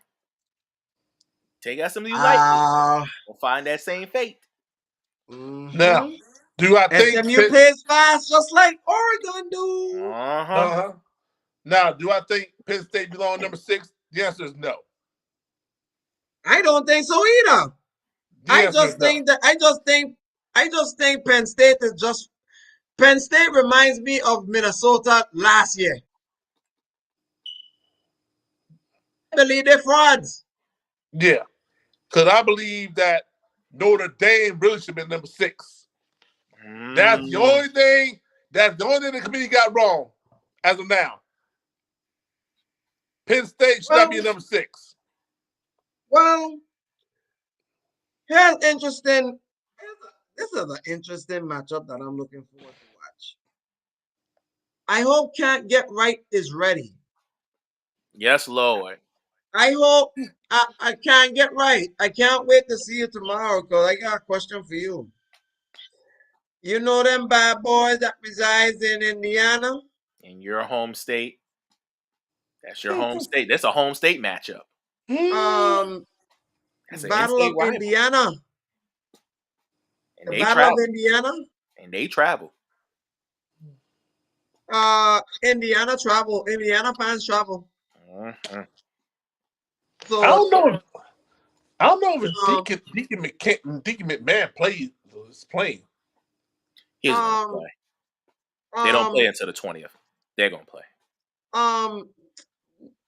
Take out some of you lightly. We'll find that same fate. Now, do I think SMU plays fast just like Oregon do? Now, do I think Penn State belongs number 6? The answer is no. I don't think so either. I just think Penn State is just. Penn State reminds me of Minnesota last year. I believe they're frauds. Yeah, because I believe that Notre Dame really should have been number 6. That's the only thing. That's the only thing the committee got wrong as of now. Penn State should not be number 6. Well, here's interesting. This is an interesting matchup that I'm looking forward to watch. I hope Can't Get Right is ready. Yes, Lord. I hope I Can't Get Right. I can't wait to see you tomorrow because I got a question for you. You know them bad boys that resides in Indiana? In your home state. That's your home state. That's a home state matchup. That's Battle of Indiana. And the Battle of Indiana. And they travel. Indiana travel. Indiana fans travel. So I don't know. I don't know if Deacon McMahon is playing. He's gonna play. They don't play until the 20th. They're gonna play.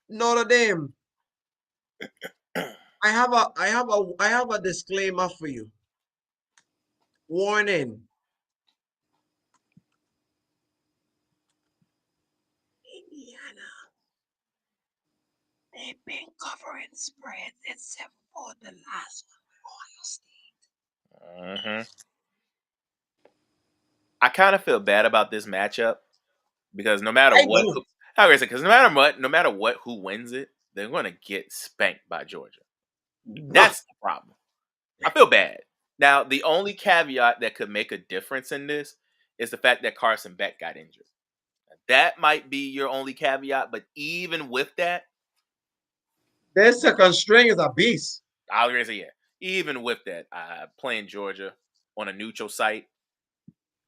Notre Dame. I have a disclaimer for you. Warning. Indiana. They've been covering spreads except for the last one, Ohio State. I kind of feel bad about this matchup because no matter what, who wins it, they're going to get spanked by Georgia. That's the problem. I feel bad. Now, the only caveat that could make a difference in this is the fact that Carson Beck got injured. That might be your only caveat, but even with that, their second string is a beast. I'll agree. Yeah. Even with that, playing Georgia on a neutral site,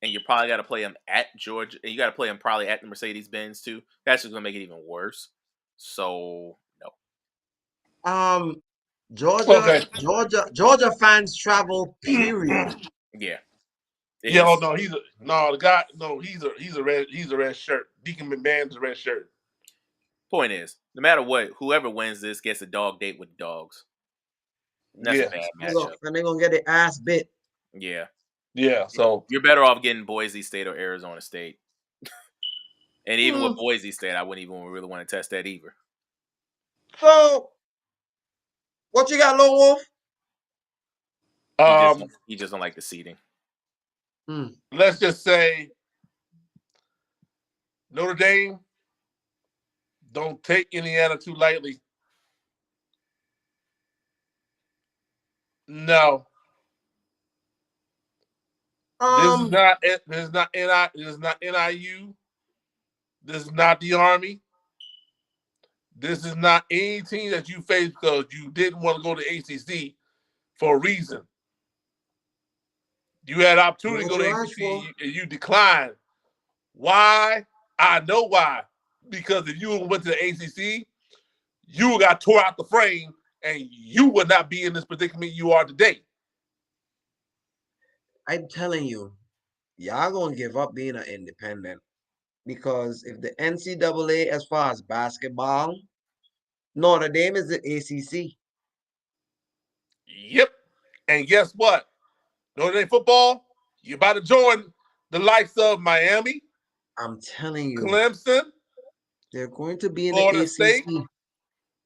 and you probably got to play them at Georgia, and you got to play them probably at the Mercedes-Benz too. That's just gonna make it even worse. So no. Georgia fans travel. Period. Yeah. Yeah. Oh no, he's a red shirt. Deacon McMahon's a red shirt. Point is, no matter what, whoever wins this gets a dog date with dogs. That's Yeah. a bad And they're matchup. going to get their ass bit. Yeah. Yeah. So You're better off getting Boise State or Arizona State. And even with Boise State, I wouldn't even really want to test that either. So, what you got, Lone Wolf? He just don't like the seating. Let's just say Notre Dame, don't take Indiana too lightly. No. This is not NIU. This is not the Army. This is not any team that you face because you didn't want to go to ACC for a reason. You had opportunity to go to ACC and you declined. Why? I know why. Because if you went to the ACC, you got tore out the frame and you would not be in this predicament you are today. I'm telling you, y'all going to give up being an independent. Because if the NCAA, as far as basketball, Notre Dame is the ACC. Yep. And guess what? Notre Dame football, you're about to join the likes of Miami. I'm telling you. Clemson. They're going to be in Florida the ACC. State,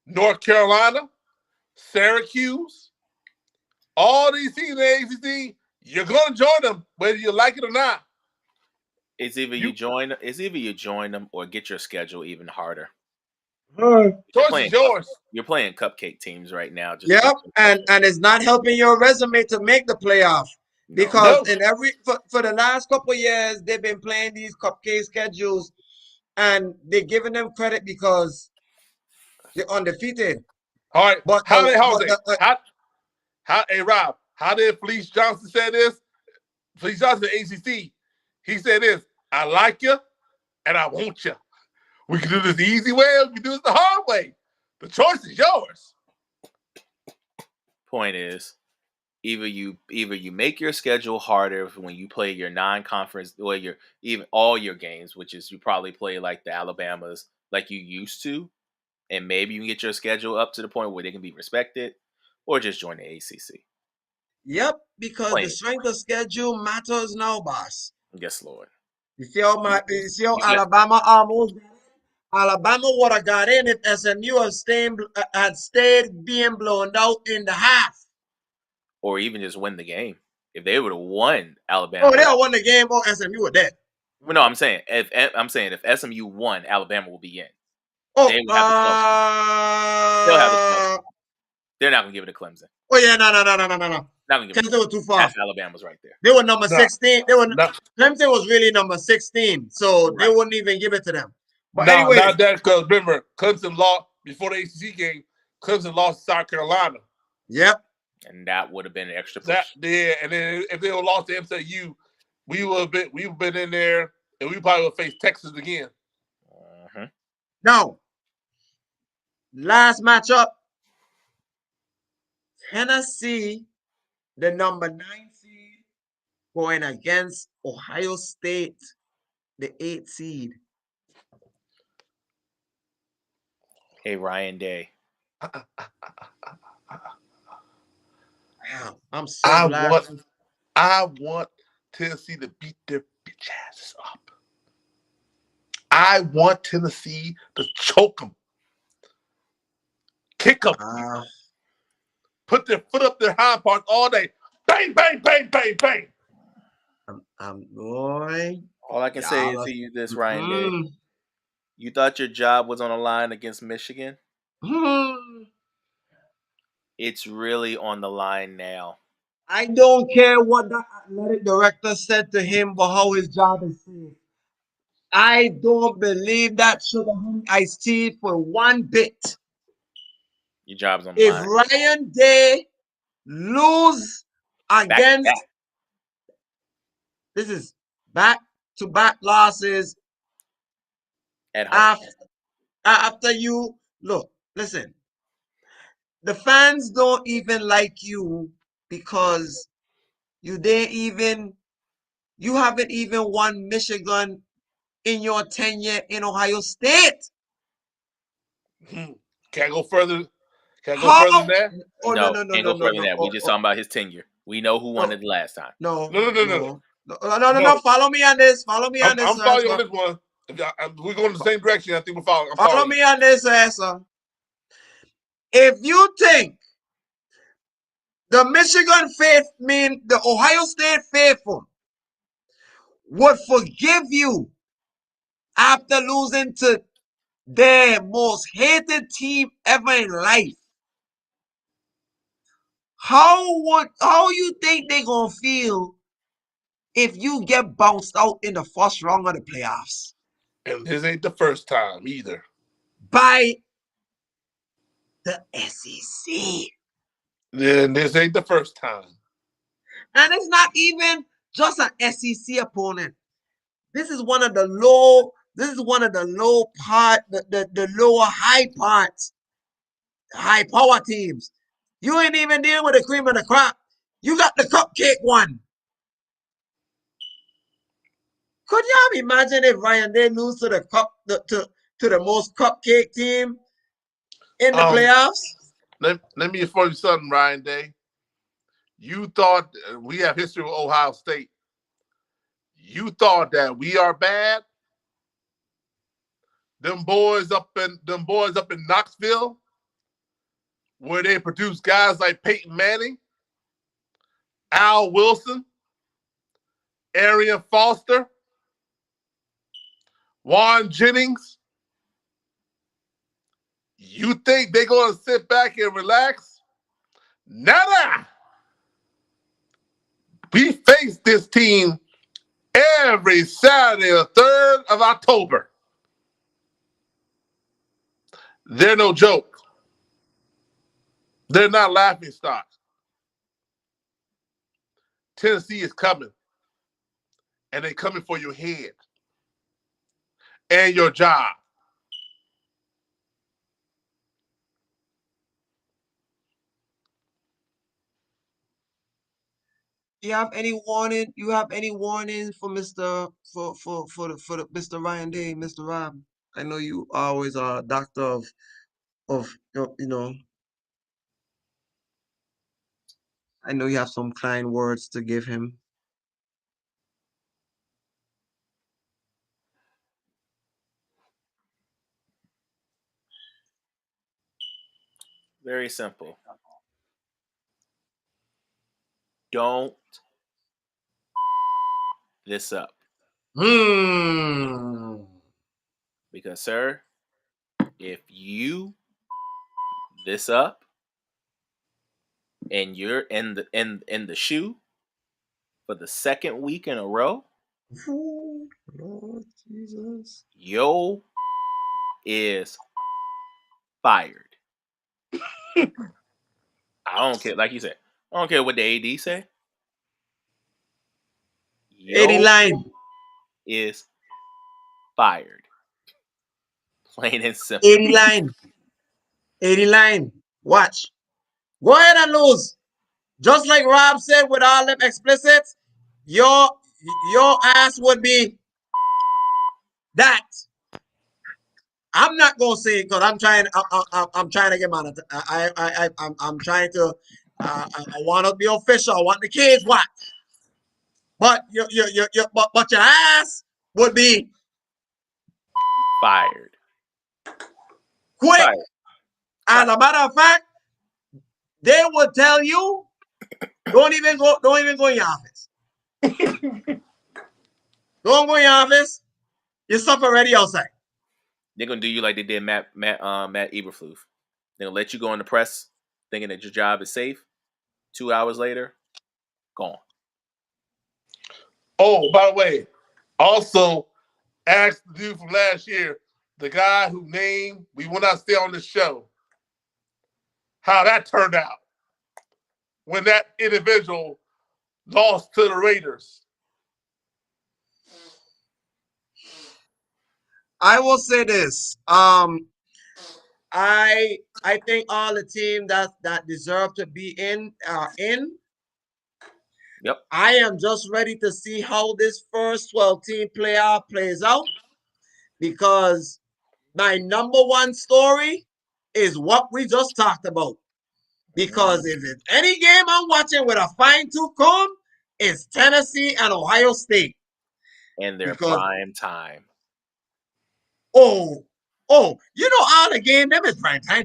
North Carolina, Syracuse. All these teams in the ACC, you're going to join them whether you like it or not. It's either you join them or get your schedule even harder. Choice is yours. You're playing cupcake teams right now. Yep, and it's not helping your resume to make the playoff. Because in for the last couple of years, they've been playing these cupcake schedules, and they're giving them credit because they're undefeated. All right, but hey Rob, how did Felice Johnson say this? Felice Johnson, ACC, he said this: I like you, and I want you. We can do this the easy way, or we can do this the hard way. The choice is yours. Point is, either you make your schedule harder when you play your non-conference or even all your games, which is you probably play like the Alabamas like you used to, and maybe you can get your schedule up to the point where they can be respected, or just join the ACC. Yep, because the strength of schedule matters now, boss. Yes, Lord. You see how Alabama almost. Alabama would have got in if SMU had stayed being blown out in the half. Or even just win the game. If they would have won Alabama. Oh, they would won the game, or SMU were dead. Well, no, I'm saying if SMU won, Alabama will be in. Oh, they would have the They'll have the They're not gonna give it to Clemson. Oh yeah, no. Not gonna give it. Clemson was too far. That's Alabama's right there. They were number 16. Clemson was really number 16, so they wouldn't even give it to them. But anyway, not that, because remember, Clemson lost before the ACC game. Clemson lost to South Carolina. Yep. And that would have been an extra push. And then if they would lost to MCU, we would have been in there, and we probably would face Texas again. Now, last matchup, Tennessee, the number 9 seed, going against Ohio State, the 8 seed. Hey, Ryan Day. Wow, I'm so glad. I want Tennessee to beat their bitch asses up. I want Tennessee to choke them, kick them, put their foot up their hind part all day. Bang, bang, bang, bang, bang. Boy. All I can say is to you this, Ryan Day. You thought your job was on the line against Michigan? It's really on the line now. I don't care what the athletic director said to him, but how his job is safe. I don't believe that sugar honey iced tea for one bit. Your job's on the line. If Ryan Day lose against, this is back-to-back losses at home. After you look, listen. The fans don't even like you because you haven't even won Michigan in your tenure in Ohio State. Can't go further Can I go further than that? Oh, no, no, can't go further than that. We just talking about his tenure. We know who won it the last time. No. No. Follow me on this. Follow me on this. I'm following you on this one. We're going in the same direction. I think we're following. Follow me on this, sir. If you think the Michigan the Ohio State faithful would forgive you after losing to their most hated team ever in life, how you think they gonna feel if you get bounced out in the first round of the playoffs? And this ain't the first time either. By the SEC. Then this ain't the first time. And it's not even just an SEC opponent. This is one of the low part, the lower high parts, high power teams. You ain't even dealing with the cream of the crop. You got the cupcake one. Could y'all imagine if Ryan they lose to the the most cupcake team in the playoffs? Let me inform you something, Ryan Day. You thought we have history with Ohio State. You thought that we are bad. Them boys up in Knoxville, where they produce guys like Peyton Manning, Al Wilson, Arian Foster, Juan Jennings. You think they're going to sit back and relax? Nada. We face this team every Saturday, the 3rd of October. They're no joke. They're not laughing stocks. Tennessee is coming. And they're coming for your head and your job. You have any warning? You have any warnings for Mr. Mr. Ryan Day, Mr. Rob? I know you always are a doctor of I know you have some kind words to give him. Very simple. Don't this up. Because, sir, if you this up and you're in the shoe for the second week in a row, Lord Jesus. yo is fired. I don't care. Like you said, I don't care what the AD say. Yo 80 line. is fired. Plain and simple. 80 line. 80 line. Watch. Go ahead and lose. Just like Rob said with all them explicits, your ass would be that. I'm not gonna say it because I'm trying. I'm trying to get monetized. I'm trying to. I want to be official. I want the kids watch. But your ass would be Fired. quick. Fired. As a matter of fact, they would tell you, don't even go in your office. Don't go in your office. Your stuff already outside. They're gonna do you like they did Matt Eberflus. They're gonna let you go in the press thinking that your job is safe. 2 hours later, gone. Oh, by the way, also asked the dude from last year, the guy who named we will not stay on the show, how that turned out when that individual lost to the Raiders. I will say this. I think all the team that deserve to be in are in. Yep. I am just ready to see how this first 12-team playoff plays out because my number one story is what we just talked about. Because if it's any game I'm watching with a fine-tooth comb, it's Tennessee and Ohio State. And their Because, prime time. you know all the game, them is prime time.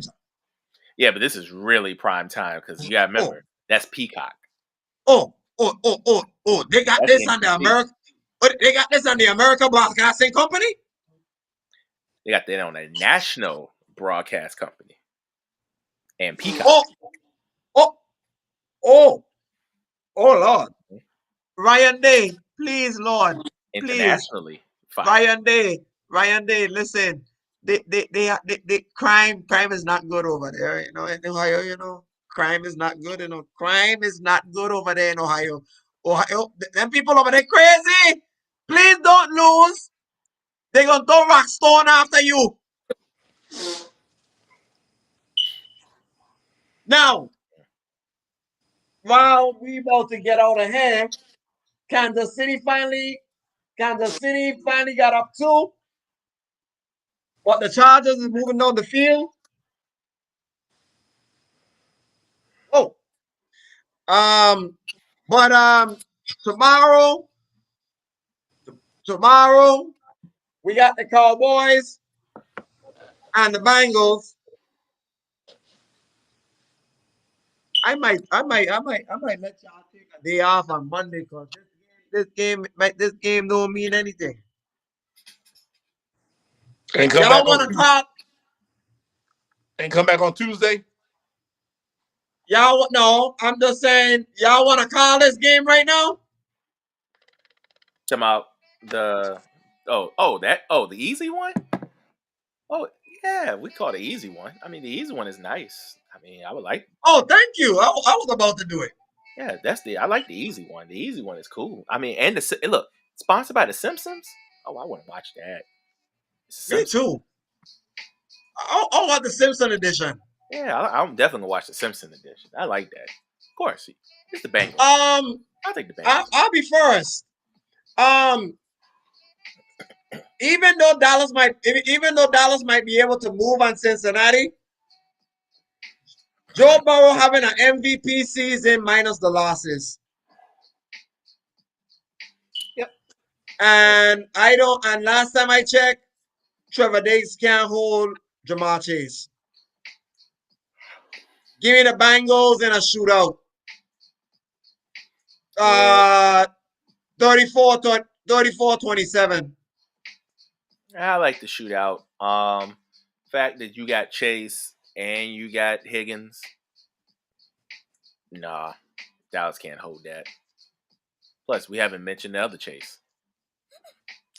Yeah, but this is really prime time because you gotta remember that's Peacock. They got That's this on the American. They got this on the American Broadcasting Company. They got that on a national broadcast company. And Peacock. Lord. Ryan Day, please, Lord. Please. Internationally. Ryan Day, listen. Crime is not good over there, in Ohio, Crime is not good, Crime is not good over there in Ohio. Them people over there crazy. Please don't lose. They're gonna throw rock stone after you. Now, while we about to get out of hand, Kansas City finally got up 2. But the Chargers is moving down the field. Tomorrow we got the Cowboys and the Bengals. I might let y'all take a day off on Monday because this game don't mean anything. And come Y'all back want to call? And come back on Tuesday. No, I'm just saying. Y'all want to call this game right now? Come out the the easy one? Oh yeah, we call it the easy one. I mean, the easy one is nice. I mean, I would like. Oh, thank you. I was about to do it. Yeah, I like the easy one. The easy one is cool. I mean, and look, sponsored by The Simpsons. Oh, I wouldn't watch that. Me too. I want the Simpson edition. Yeah, I'm definitely gonna watch the Simpson edition. I like that. Of course, it's the Bengals. I'll take the Bengals. I'll be first. Even though Dallas might be able to move on Cincinnati, Joe Burrow having an MVP season minus the losses. Yep. And last time I checked, Trevor Diggs can't hold Jamar Chase. Give me the Bengals in a shootout. 34-27. I like the shootout. Fact that you got Chase and you got Higgins. Nah, Dallas can't hold that. Plus, we haven't mentioned the other Chase.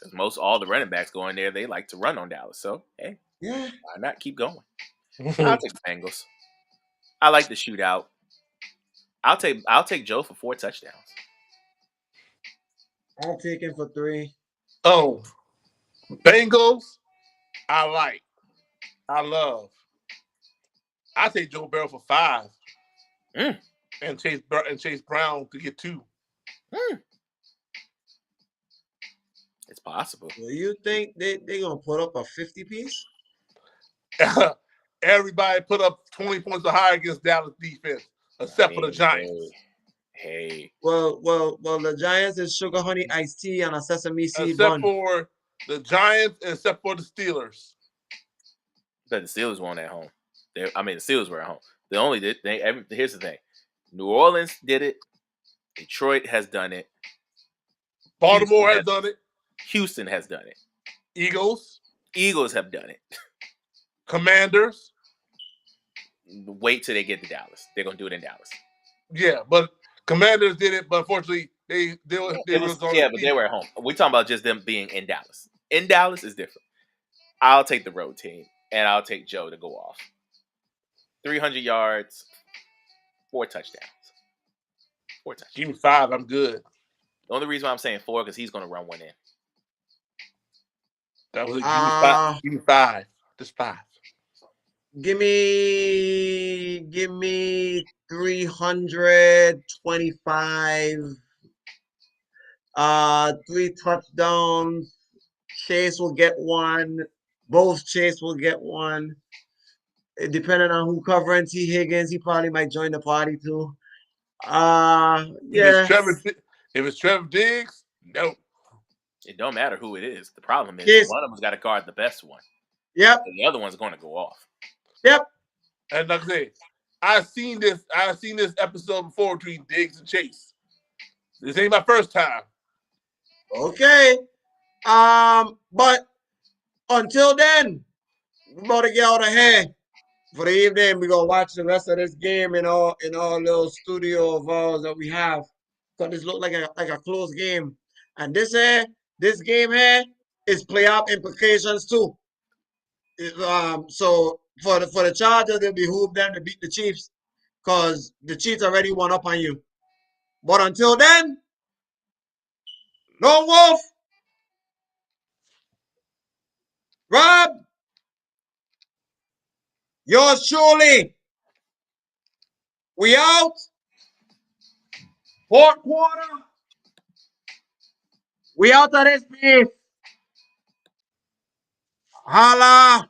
Because all the running backs going there, they like to run on Dallas. So, hey, why not keep going? I'll take the Bengals. I like the shootout. I'll take Joe for 4 touchdowns. I'll take him for 3. Oh, Bengals, I like. I love. I take Joe Burrow for 5. And Chase Brown to get 2. It's possible. Do you think they're going to put up a 50 piece? Everybody put up 20 points or higher against Dallas defense, except for the Giants. Hey. Well, the Giants is sugar honey iced tea and a sesame seed except bun. For the Giants, except for the Steelers. But the Steelers won at home. The Steelers were at home. Here's the thing: New Orleans did it. Detroit has done it. Baltimore has done it. Houston has done it. Eagles have done it. Commanders. Wait till they get to Dallas. They're gonna do it in Dallas. Yeah, but Commanders did it, but unfortunately they were but they were at home. We're talking about just them being in Dallas. In Dallas is different. I'll take the road team, and I'll take Joe to go off. 300 yards, 4 touchdowns. 4 touchdowns. Give me 5. I'm good. The only reason why I'm saying 4 because he's going to run one in. That was give me 5. Just 5. Give me 325. 3 touchdowns. Chase will get 1. Both Chase will get 1. Depending on who covering T. Higgins, he probably might join the party too. If Yeah. it's Trevor Diggs, no. It don't matter who it is. The problem is Yes. one of them's got to guard the best one. Yep. And the other one's going to go off. Yep. And like I say, I've seen this episode before between Diggs and Chase. This ain't my first time. Okay. But until then, we're about to get out of here for the evening. We're gonna watch the rest of this game in our little studio of ours that we have. Cause this look like a close game. And this game here is playoff implications too. So for the Chargers, it behoove them to beat the Chiefs because the Chiefs already won up on you. But until then, no Wolf, Rob, yours truly. We out. Fourth quarter. We out of this piece. Holla.